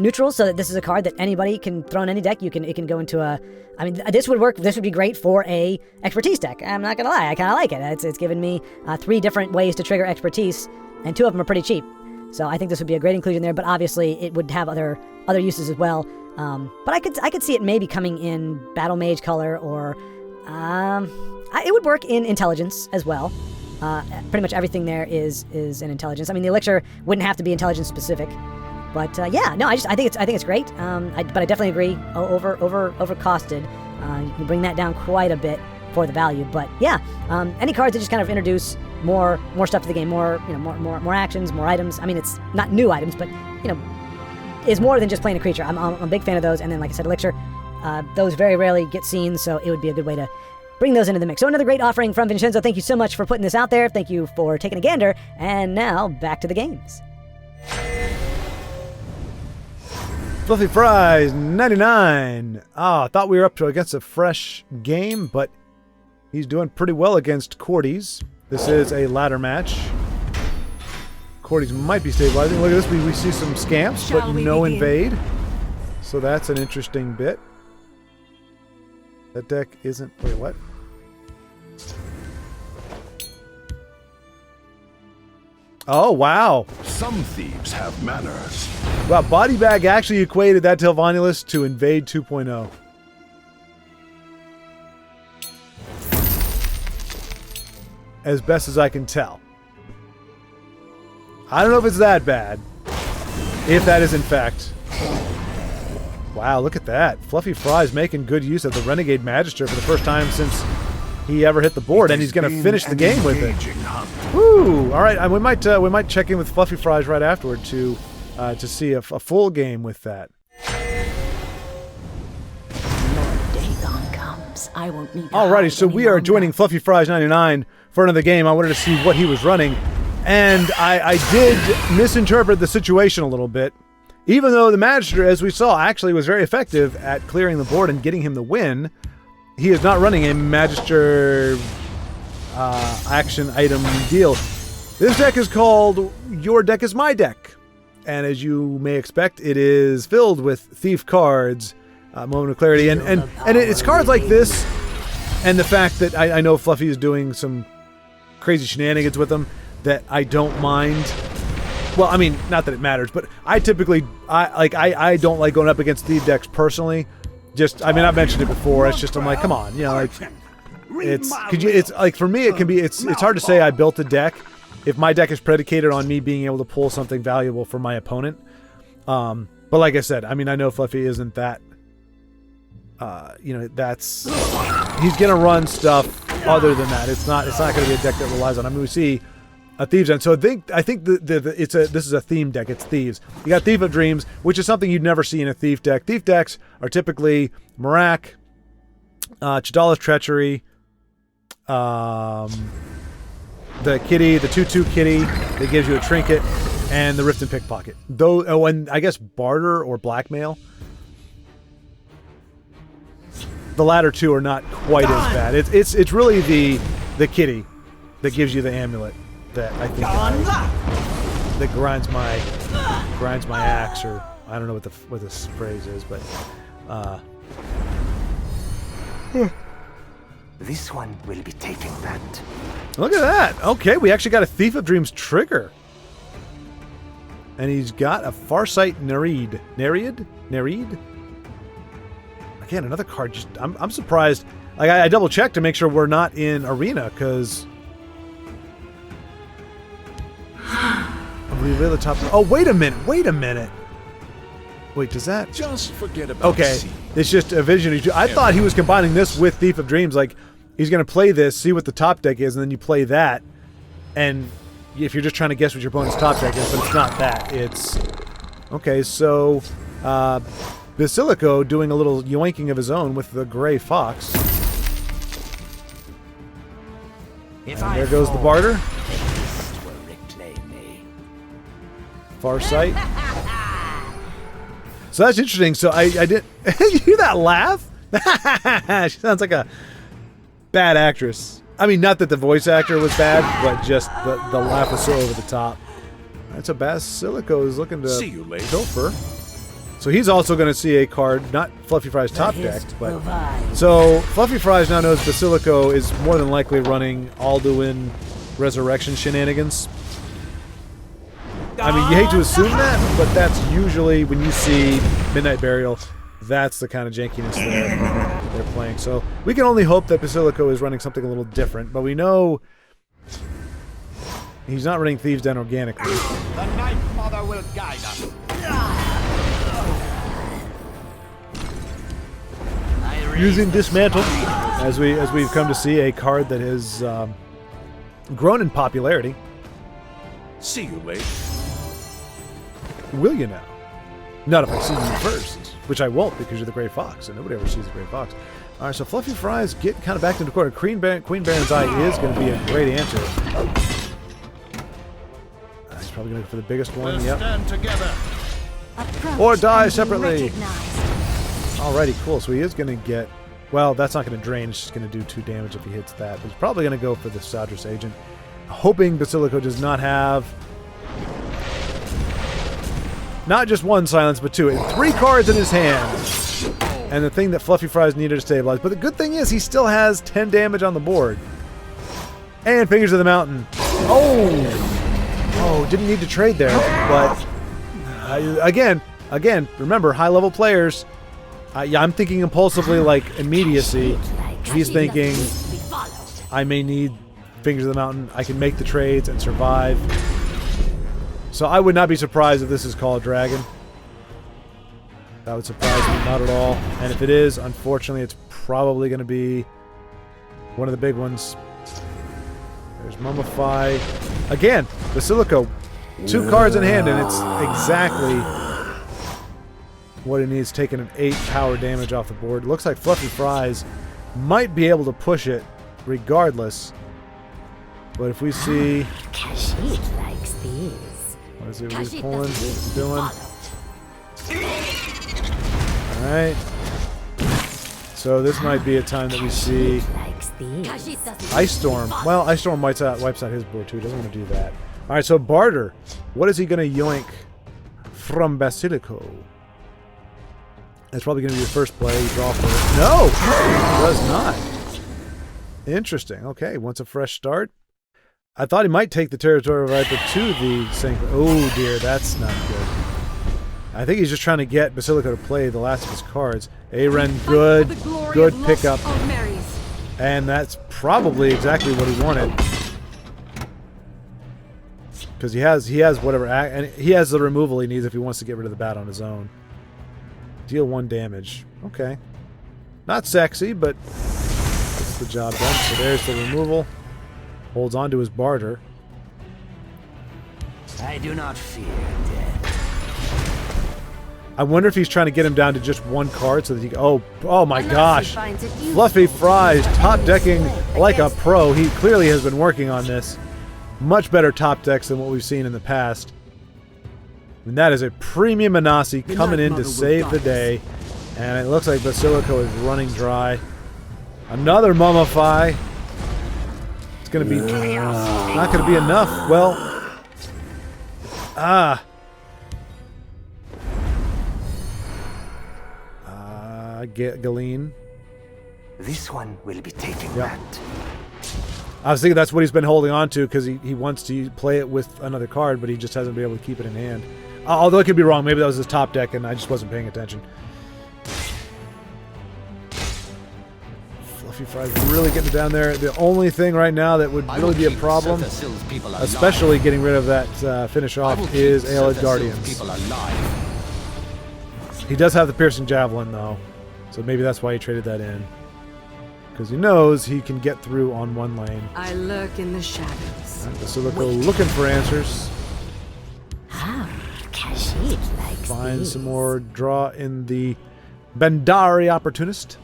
neutral, so that this is a card that anybody can throw in any deck. It can go into a. I mean, this would work. This would be great for a expertise deck. I'm not gonna lie, I kind of like it. It's given me 3 different ways to trigger expertise, and 2 of them are pretty cheap. So I think this would be a great inclusion there. But obviously, it would have other uses as well. But I could see it maybe coming in Battle Mage color, or it would work in Intelligence as well. Pretty much everything there is in Intelligence. I mean, the Elixir wouldn't have to be Intelligence specific. But I think it's great. But I definitely agree. Over costed. You can bring that down quite a bit for the value. But yeah, any cards that just kind of introduce more stuff to the game, more actions, more items. I mean, it's not new items, but is more than just playing a creature. I'm a big fan of those. And then, like I said, Elixir, those very rarely get seen, so it would be a good way to bring those into the mix. So another great offering from Vincenzo. Thank you so much for putting this out there. Thank you for taking a gander. And now back to the games. Fluffy Fries, 99. I thought we were up to against a fresh game, but he's doing pretty well against Cordy's. This is a ladder match. Cordy's might be stabilizing. Look at this. We see some scamps, but no invade. So that's an interesting bit. That deck isn't... Wait, what? Oh, wow. Some thieves have manners. Wow, Body Bag actually equated that Telvanulus to Invade 2.0. As best as I can tell. I don't know if it's that bad. If that is in fact. Wow, look at that. Fluffy Fries making good use of the Renegade Magister for the first time since he ever hit the board, and he's going to finish the game with it. Woo! All right, we might check in with Fluffy Fries right afterward to see a full game with that. Dagon comes. I won't need. Alrighty, so we are joining Fluffy Fries 99 for another game. I wanted to see what he was running, and I did misinterpret the situation a little bit. Even though the Magister, as we saw, actually was very effective at clearing the board and getting him the win, he is not running a Magister action item deal. This deck is called Your Deck is My Deck. And as you may expect, it is filled with thief cards, Moment of Clarity. And it's cards like this, and the fact that I know Fluffy is doing some crazy shenanigans with them that I don't mind. Well, I mean, not that it matters, but I typically, I don't like going up against thief decks personally. I've mentioned it before. It's just, I'm like, come on, it's like, for me, it's hard to say I built a deck if my deck is predicated on me being able to pull something valuable for my opponent. But like I said, I mean, I know Fluffy isn't that, he's going to run stuff other than that. It's not going to be a deck that relies on, I mean, we see a Thieves End. So I think this is a theme deck. It's Thieves. You got Thief of Dreams, which is something you'd never see in a Thief deck. Thief decks are typically Marak, Chidala's Treachery, the kitty, the 2/2 kitty that gives you a trinket, and the Rift and Pickpocket. And I guess Barter or Blackmail. The latter two are not quite as bad. It's really the kitty that gives you the amulet that I think that grinds my axe, or I don't know what this phrase is, but This one will be taking that. Look at that. Okay, we actually got a Thief of Dreams trigger. And he's got a Farsight Nereid. Nereid? Again, another card. I'm surprised. Like, I double checked to make sure we're not in Arena, because reveal the top. Oh, wait a minute. Wait, does that? Just forget about Okay. C. It's just a vision. I thought he was combining this with Thief of Dreams. Like, he's going to play this, see what the top deck is, and then you play that. And if you're just trying to guess what your opponent's top deck is, but it's not that. It's... Okay, so... Basilico doing a little yoinking of his own with the Gray Fox. And there goes the barter. Farsight. So that's interesting. So I did. You hear that laugh? She sounds like a bad actress. I mean, not that the voice actor was bad, but just the laugh was so over the top. That's a Basilico is looking to See you later. pilfer. So he's also going to see a card, not Fluffy Fry's top deck, but... So Fluffy Fries now knows Basilico is more than likely running Alduin Resurrection shenanigans. I mean, you hate to assume that, but that's usually, when you see Midnight Burial, that's the kind of jankiness they're playing. So we can only hope that Basilico is running something a little different, but we know he's not running Thieves' Den organically. The Night Mother will guide us. Using Dismantle, as we've come to see, a card that has grown in popularity. See you later. Will you now? Not if I see you first, which I won't because you're the Gray Fox, and nobody ever sees the Gray Fox. All right, so Fluffy Fries get kind of back into the corner. Queen Baron's Eye is going to be a great answer. He's probably going to go for the biggest one. Yep. Stand together. Or die separately. Alrighty, cool. So he is going to get... Well, that's not going to drain. It's just going to do 2 damage if he hits that. But he's probably going to go for the Sadras Agent. Hoping Basilico does not have... Not just 1 silence, but 2. 3 cards in his hand. And the thing that Fluffy Fries needed to stabilize. But the good thing is he still has 10 damage on the board. And Fingers of the Mountain. Oh, didn't need to trade there. But again, remember, high-level players... I'm thinking impulsively like immediacy. He's thinking, I may need Fingers of the Mountain. I can make the trades and survive. So I would not be surprised if this is called Dragon. That would surprise me not at all. And if it is, unfortunately, it's probably going to be one of the big ones. There's Mummify. Again, Basilico. 2 cards in hand, and it's exactly... what it needs, taking an 8 power damage off the board. Looks like Fluffy Fries might be able to push it regardless. But if we see... Kashit likes these. What is it he's pulling? What's he doing? Alright. So this might be a time that we see Ice Storm. Well, Ice Storm wipes out his board too. Doesn't want to do that. Alright, so Barter. What is he going to yoink from Basilico? That's probably going to be the first play. You draw for it. No! It does not. Interesting. Okay, wants a fresh start. I thought he might take the Territorial Viper to the Sync. Oh dear, that's not good. I think he's just trying to get Basilico to play the last of his cards. Aren, good pickup. And that's probably exactly what he wanted. Because he has whatever, and he has the removal he needs if he wants to get rid of the bat on his own. Deal 1 damage. Okay. Not sexy, but gets the job done. So there's the removal. Holds on to his barter. I do not fear death. I wonder if he's trying to get him down to just 1 card so that he can... Oh my gosh. Fluffy Fries top decking like a pro. He clearly has been working on this. Much better top decks than what we've seen in the past. And that is a premium Manasi coming in to save the day. And it looks like Basilico is running dry. Another Mummify. It's going to be not going to be enough. Well, Galeen. This one will be taking Yep. that. I was thinking that's what he's been holding on to because he wants to play it with another card, but he just hasn't been able to keep it in hand. Although I could be wrong. Maybe that was his top deck and I just wasn't paying attention. Fluffy Fries really getting down there. The only thing right now that would really be a problem, especially getting rid of that finish off, is Aelid Guardians. He does have the Piercing Javelin, though. So maybe that's why he traded that in. Because he knows he can get through on one lane. I lurk in the shadows. So they'll go looking for answers. Ah, Khajiit likes Find these. some more draw in the Bandari Opportunist.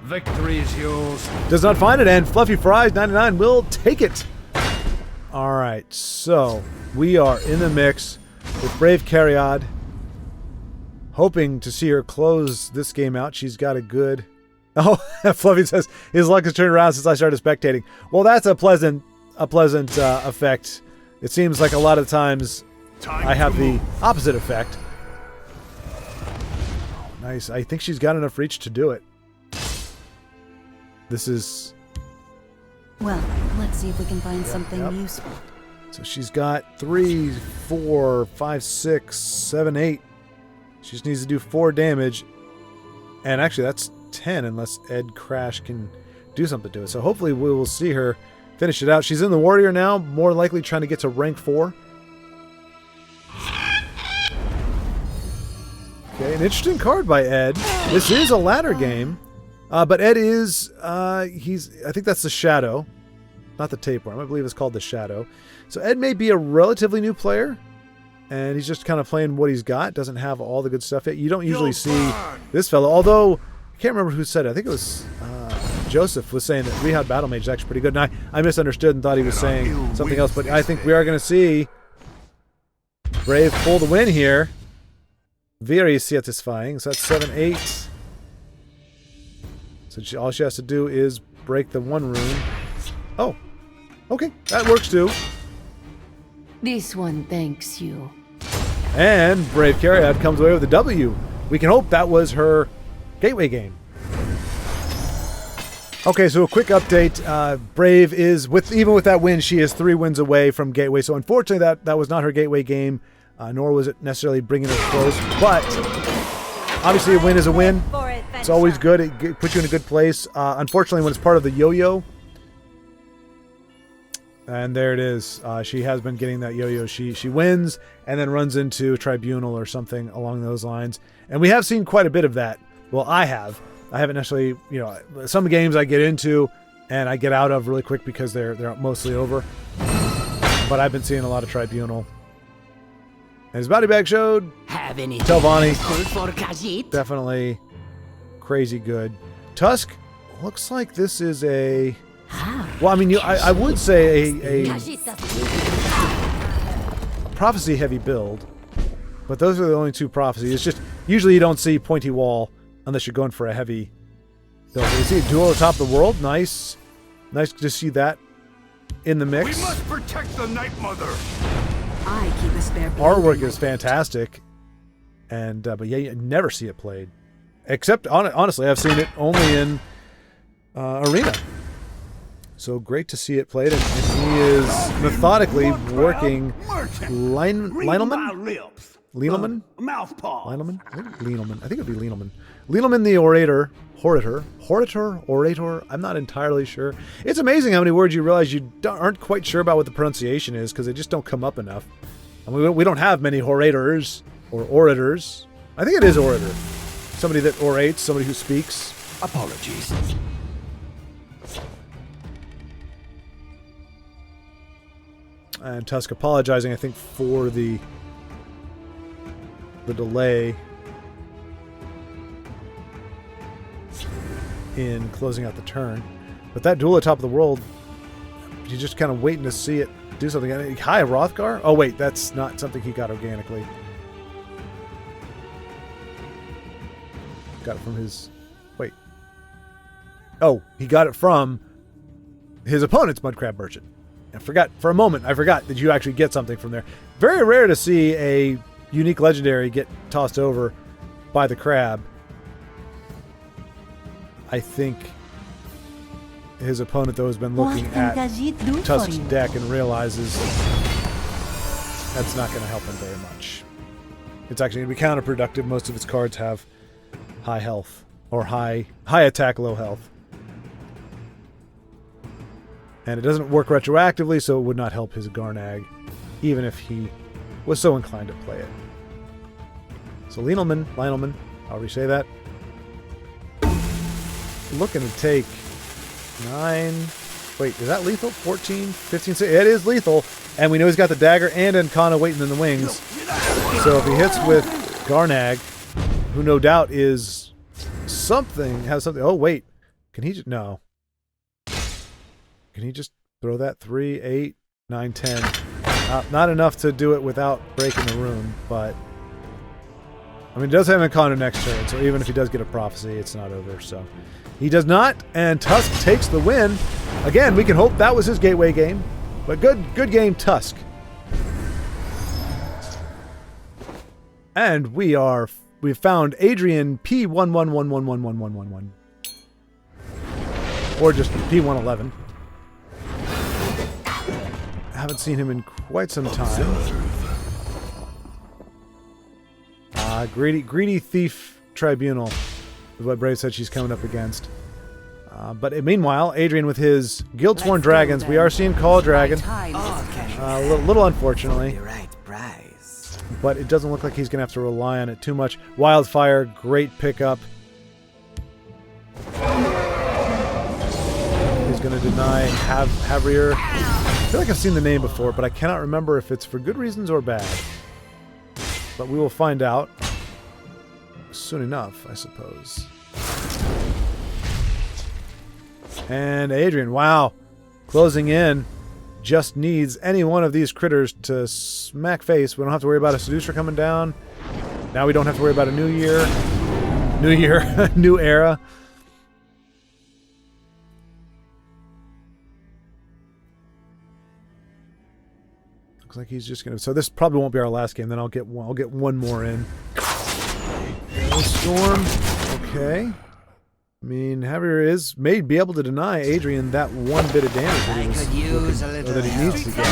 Victory is yours. Does not find it, and Fluffy Fries 99 will take it. All right, so we are in the mix with Brave Caryad. Hoping to see her close this game out. She's got a good... Oh, Fluffy says, his luck has turned around since I started spectating. Well, that's a pleasant effect. It seems like a lot of times I have the opposite effect. Oh, nice. I think she's got enough reach to do it. This is... Well, let's see if we can find something useful. So she's got 3, 4, 5, 6, 7, 8. She just needs to do 4 damage. And actually, that's 10 unless Ed Crash can do something to it. So hopefully we will see her finish it out. She's in the Warrior now, more likely trying to get to rank 4. Okay, an interesting card by Ed. This is a ladder game. But Ed is, I think that's the Shadow. Not the Tapeworm. I believe it's called the Shadow. So Ed may be a relatively new player. And he's just kind of playing what he's got. Doesn't have all the good stuff yet. You don't usually see this fellow. Although, I can't remember who said it. I think it was Joseph was saying that Rehab Battle Mage is actually pretty good. And I misunderstood and thought he was saying something else. But I think we are going to see Brave pull the win here. Very satisfying. So that's 7, 8. So all she has to do is break the 1 rune. Oh, okay. That works too. This one thanks you. And Brave Caryad comes away with a W. We can hope that was her gateway game. Okay, so a quick update. Brave is, even with that win, she is 3 wins away from gateway. So unfortunately, that was not her gateway game, nor was it necessarily bringing her close. But obviously, a win is a win. It's always good. It puts you in a good place. Unfortunately, when it's part of the yo-yo, and there it is. She has been getting that yo-yo. She wins and then runs into Tribunal or something along those lines. And we have seen quite a bit of that. Well, I have. I haven't necessarily, some games I get into and I get out of really quick because they're mostly over. But I've been seeing a lot of Tribunal. And his body bag showed. Have any Telvanni. for Khajiit? Definitely crazy good. Tusk looks like this is a... Well, I mean, I would say a prophecy-heavy build, but those are the only 2 prophecies. It's just, usually you don't see pointy wall unless you're going for a heavy build. You see Duel at the Top of the World. Nice. Nice to see that in the mix. We must protect the Night Mother. I keep a spare blade Artwork in is my fantastic, and but yeah, you never see it played. Except, honestly, I've seen it only in Arena. So great to see it played, and he is methodically working Leinelman? Leinelman? Mouthpaw. Leinelman? Leinelman. I think it would be Leinelman. Leinelman the Orator. Orator? I'm not entirely sure. It's amazing how many words you realize you aren't quite sure about what the pronunciation is because they just don't come up enough. And we don't have many orators or orators. I think it is orator. Somebody that orates, somebody who speaks. Apologies. And Tusk apologizing, I think, for the delay in closing out the turn. But that duel at Top of the World, you're just kind of waiting to see it do something. Hi, Rothgar? Oh, wait, that's not something he got organically. Got it from his... Wait. Oh, he got it from his opponent's Mudcrab Merchant. I forgot that you actually get something from there. Very rare to see a unique legendary get tossed over by the crab. I think his opponent, though, has been looking at Tusk's deck and realizes that's not going to help him very much. It's actually going to be counterproductive. Most of its cards have high health or high attack, low health. And it doesn't work retroactively, so it would not help his Garnag, even if he was so inclined to play it. So Leinelman, however you say that. Looking to take 9. Wait, is that lethal? 14, 15, 16. It is lethal. And we know he's got the dagger and Encana waiting in the wings. So if he hits with Garnag, who no doubt is something, has something. Oh, wait. Can he just. No. Can he just throw that? 3, 8, 9, 10. Not enough to do it without breaking the rune, but. I mean, he does have Encana next turn, so even if he does get a prophecy, it's not over, so. He does not, and Tusk takes the win. Again, we can hope that was his gateway game, but good game, Tusk. And we've found Adrian P11111111, or just P111. Haven't seen him in quite some time. Greedy Thief Tribunal is what Brave said she's coming up against. But meanwhile, Adrian with his Guild-Sworn Dragons. We are seeing Call Dragon. A little unfortunately. But it doesn't look like he's going to have to rely on it too much. Wildfire, great pickup. He's going to deny Havrier. I feel like I've seen the name before, but I cannot remember if it's for good reasons or bad. But we will find out soon enough, I suppose. And Adrian, wow, closing in. Just needs any one of these critters to smack face. We don't have to worry about a Seducer coming down. Now we don't have to worry about a new year. New era. Looks like he's just gonna. So this probably won't be our last game. Then I'll get one more in. Storm. Okay. I mean, Javier may be able to deny Adrian that one bit of damage that he needs to get.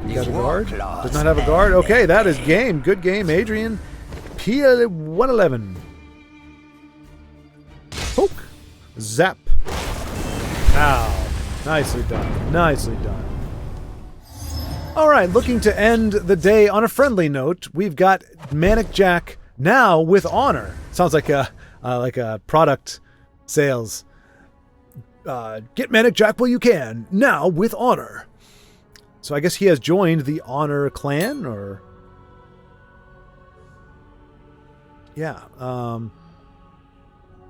He got a guard? Does not have a guard? Okay, that is game. Good game, Adrian. P111. Poke. Zap. Ow. Nicely done. Nicely done. All right, looking to end the day on a friendly note, we've got Manic Jack now with honor. Sounds like a product sales. Get Manic Jack while you can, now with honor. So I guess he has joined the Honor clan, or... Yeah.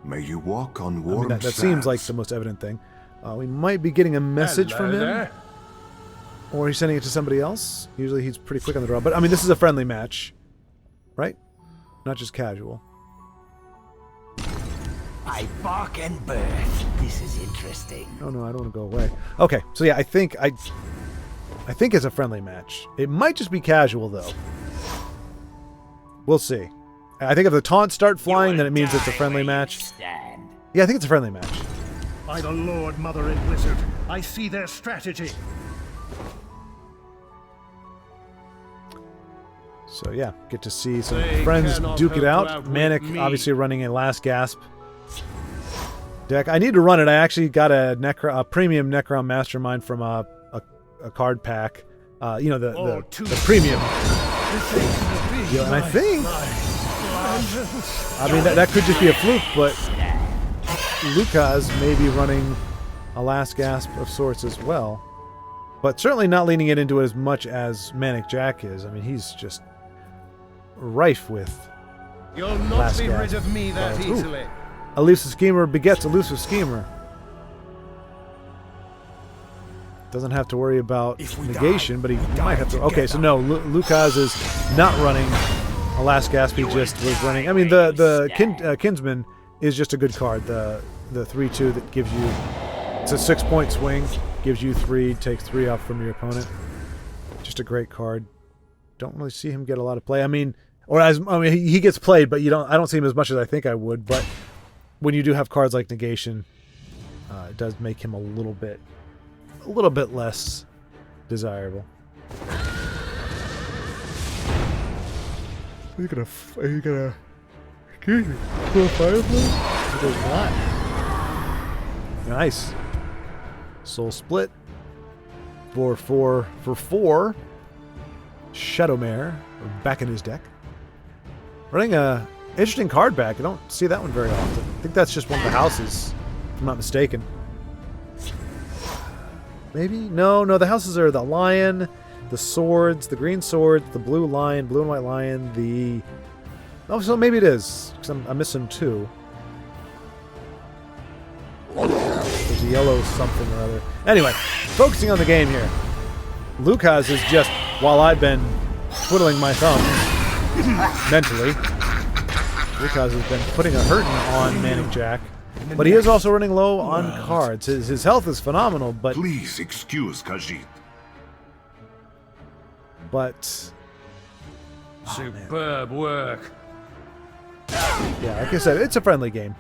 May you walk on warm that seems like the most evident thing. We might be getting a message from him. There. Or he's sending it to somebody else. Usually he's pretty quick on the draw. But, I mean, this is a friendly match. Right? Not just casual. I bark and birth. This is interesting. Oh no, I don't want to go away. Okay, so yeah, I think it's a friendly match. It might just be casual though. We'll see. I think if the taunts start flying, then it means it's a friendly match. Yeah, I think it's a friendly match. By the Lord, Mother and Blizzard, I see their strategy. So yeah, get to see some friends duke it out. Manic obviously running a last gasp deck. I need to run it. I actually got a premium Necron Mastermind from a card pack. You know, the premium. Yeah, and I think, I mean, that could just be a fluke, but Lucas may be running a last gasp of sorts as well. But certainly not leaning it into it as much as Manic Jack is. I mean, he's just rife with You'll not be rid of me that easily. Elusive Schemer begets Elusive Schemer. Doesn't have to worry about negation, but he might have to. Okay, so no, Lucas is not running a last gasp. He just was running. I mean, the Kinsman is just a good card. The 3/2 that gives you, it's a 6-point swing, gives you 3, takes 3 off from your opponent. Just a great card. Don't really see him get a lot of play. I mean, he gets played, but I don't see him as much as I think I would. But when you do have cards like negation, it does make him a little bit less desirable. Are you gonna excuse me, pull a Firefly? It does not. Nice. Soul Split. 4 for 4. Shadowmare back in his deck. Running a Interesting card back. I don't see that one very often. I think that's just one of the houses, if I'm not mistaken. Maybe? No, the houses are the lion, the swords, the green swords, the blue lion, blue and white lion, the... Oh, so maybe it is, because I'm missing 2. There's a yellow something or other. Anyway, focusing on the game here. Lucas is just, while I've been twiddling my thumbs, mentally, Lucas has been putting a hurting on Manic Jack. But he is also running low on cards. His health is phenomenal, but... Please excuse Khajiit. But... Superb work. Yeah, like I said, it's a friendly game.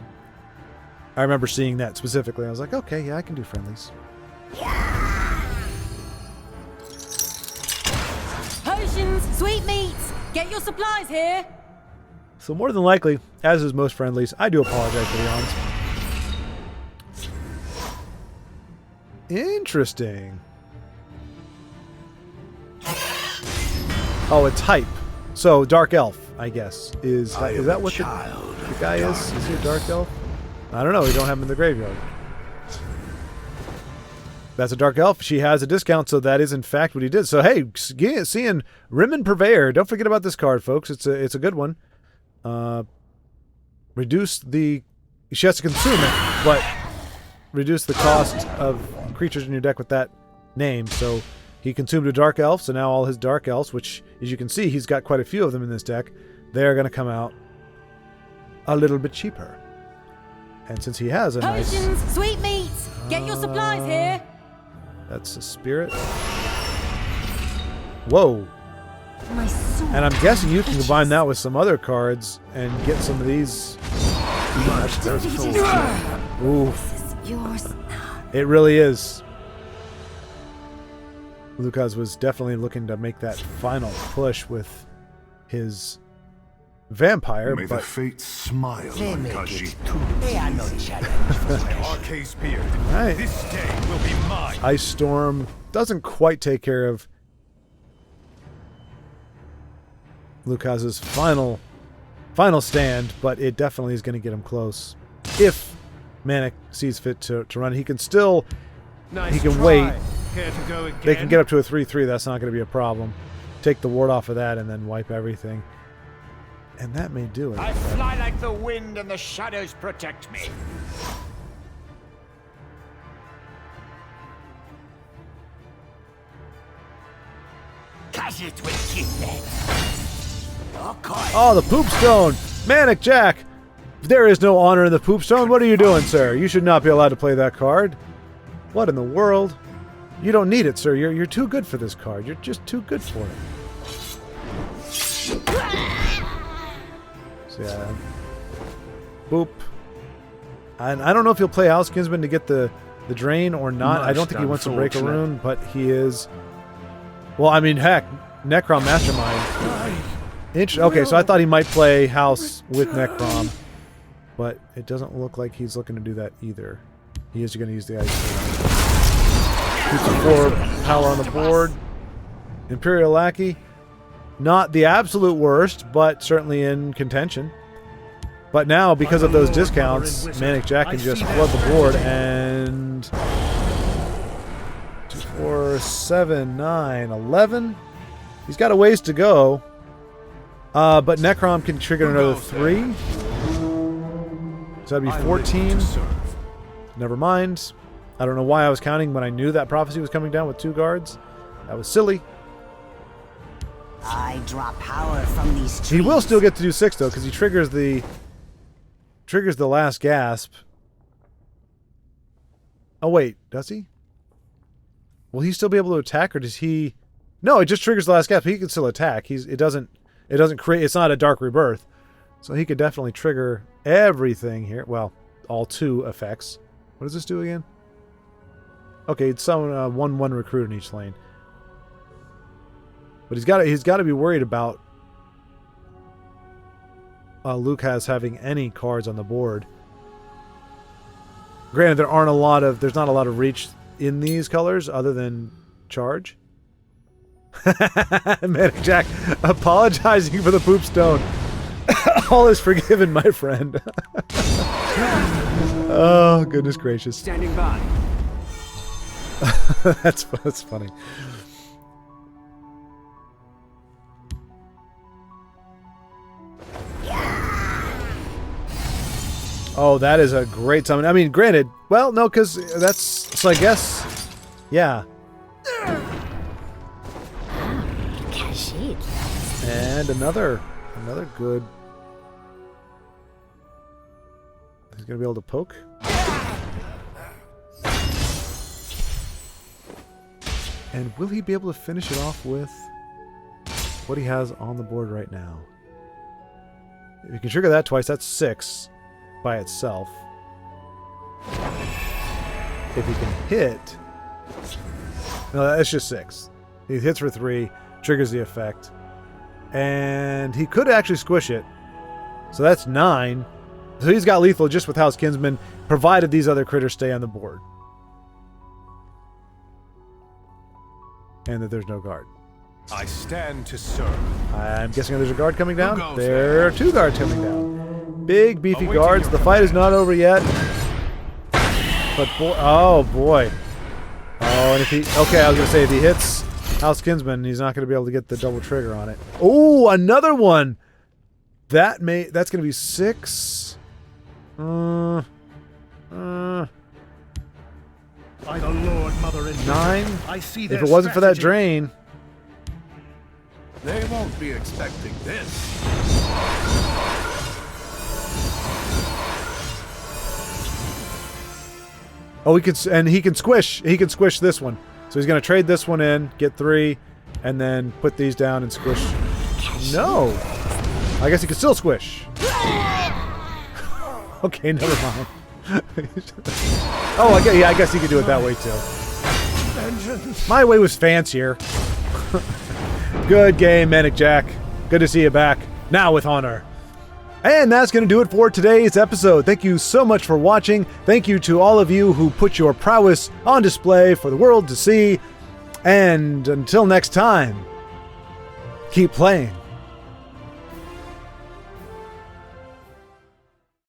I remember seeing that specifically. I was like, okay, yeah, I can do friendlies. Potions, sweetmeats, get your supplies here. So more than likely, as is most friendlies, I do apologize for the yawns. Interesting. Oh, it's hype. So Dark Elf, I guess, is that what the guy is? Is he a Dark Elf? I don't know. We don't have him in the graveyard. That's a Dark Elf. She has a discount, so that is in fact what he did. So hey, seeing Rimmen Purveyor. Don't forget about this card, folks. It's a good one. Reduce the... She has to consume it, but reduce the cost of creatures in your deck with that name. So he consumed a Dark Elf, so now all his Dark Elves, which, as you can see, he's got quite a few of them in this deck, they're going to come out a little bit cheaper. And since he has a Potions, nice... sweetmeats, get your supplies here. That's a Spirit. Whoa. My sword. And I'm guessing you can combine that with some other cards and get some of these... Ooh. Yours. It really is. Lucas was definitely looking to make that final push with his vampire, May but... the fates smile on Khajiit. They are no challenge for my Arcane Spear. Right. This day will be mine. Ice Storm doesn't quite take care of Lucas's final stand, but it definitely is going to get him close. If Manic sees fit to run, he can still... Nice he can try. wait. Care to go again? They can get up to a 3/3. That's not going to be a problem. Take the ward off of that and then wipe everything. And that may do it. I fly like the wind and the shadows protect me. Khajiit will keep that. Okay. Oh, the Poop Stone! Manic Jack! There is no honor in the Poop Stone. What are you doing, sir? You should not be allowed to play that card. What in the world? You don't need it, sir. You're too good for this card. You're just too good for it. So, yeah. Boop. And I don't know if he'll play House Kinsman to get the drain or not. I don't think he wants to break a rune, but he is... Well, I mean, heck, Necrom Mastermind. Okay, so I thought he might play House with Necrom, but it doesn't look like he's looking to do that either. He is going to use the Ice. Keeps a 4 power on the board. Imperial Lackey. Not the absolute worst, but certainly in contention. But now, because of those discounts, Manic Jack can just flood the board and... 2, 4, 7, 9, 11. He's got a ways to go. But Necrom can trigger another 3. So that'd be 14. Never mind. I don't know why I was counting when I knew that prophecy was coming down with 2 guards. That was silly. I draw power from these trees. He will still get to do 6 though, because he triggers the last gasp. Oh wait, does he? Will he still be able to attack, or does he? No, it just triggers the last gasp. He can still attack. It doesn't create. It's not a Dark Rebirth, so he could definitely trigger everything here. Well, all 2 effects. What does this do again? Okay, it's summon 1/1 recruit in each lane. But he's got to be worried about Lucas having any cards on the board. Granted, there's not a lot of reach in these colors other than charge. Manic Jack apologizing for the Poop Stone. All is forgiven, my friend. Oh, goodness gracious. Standing by. That's funny. Oh, that is a great summon. I mean, granted, well, no, because that's, so I guess, yeah. And another good. He's gonna be able to poke. And will he be able to finish it off with what he has on the board right now? If you can trigger that twice, that's 6 by itself. If he can hit... No, that's just 6. He hits for 3, triggers the effect. And he could actually squish it. So that's 9. So he's got lethal just with House Kinsman, provided these other critters stay on the board. And that there's no guard. I stand to serve. I'm guessing there's a guard coming down. There are 2 guards coming down. Big, beefy guards. The fight is not over yet. But boy, oh boy. Oh, and if he, okay, I was gonna say if he hits House Kinsman, he's not gonna be able to get the double trigger on it. Oh, another one. That's gonna be 6. By the Lord, Mother and 9. I see If their it wasn't for that strategy. drain. They won't be expecting this. Oh, he can squish. He can squish this one. So he's gonna trade this one in, get 3, and then put these down and squish. No. I guess he can still squish. Okay, never mind. Oh, yeah, I guess he could do it that way too. My way was fancier. Good game, Manic Jack. Good to see you back. Now with honor. And that's going to do it for today's episode. Thank you so much for watching. Thank you to all of you who put your prowess on display for the world to see. And until next time, keep playing.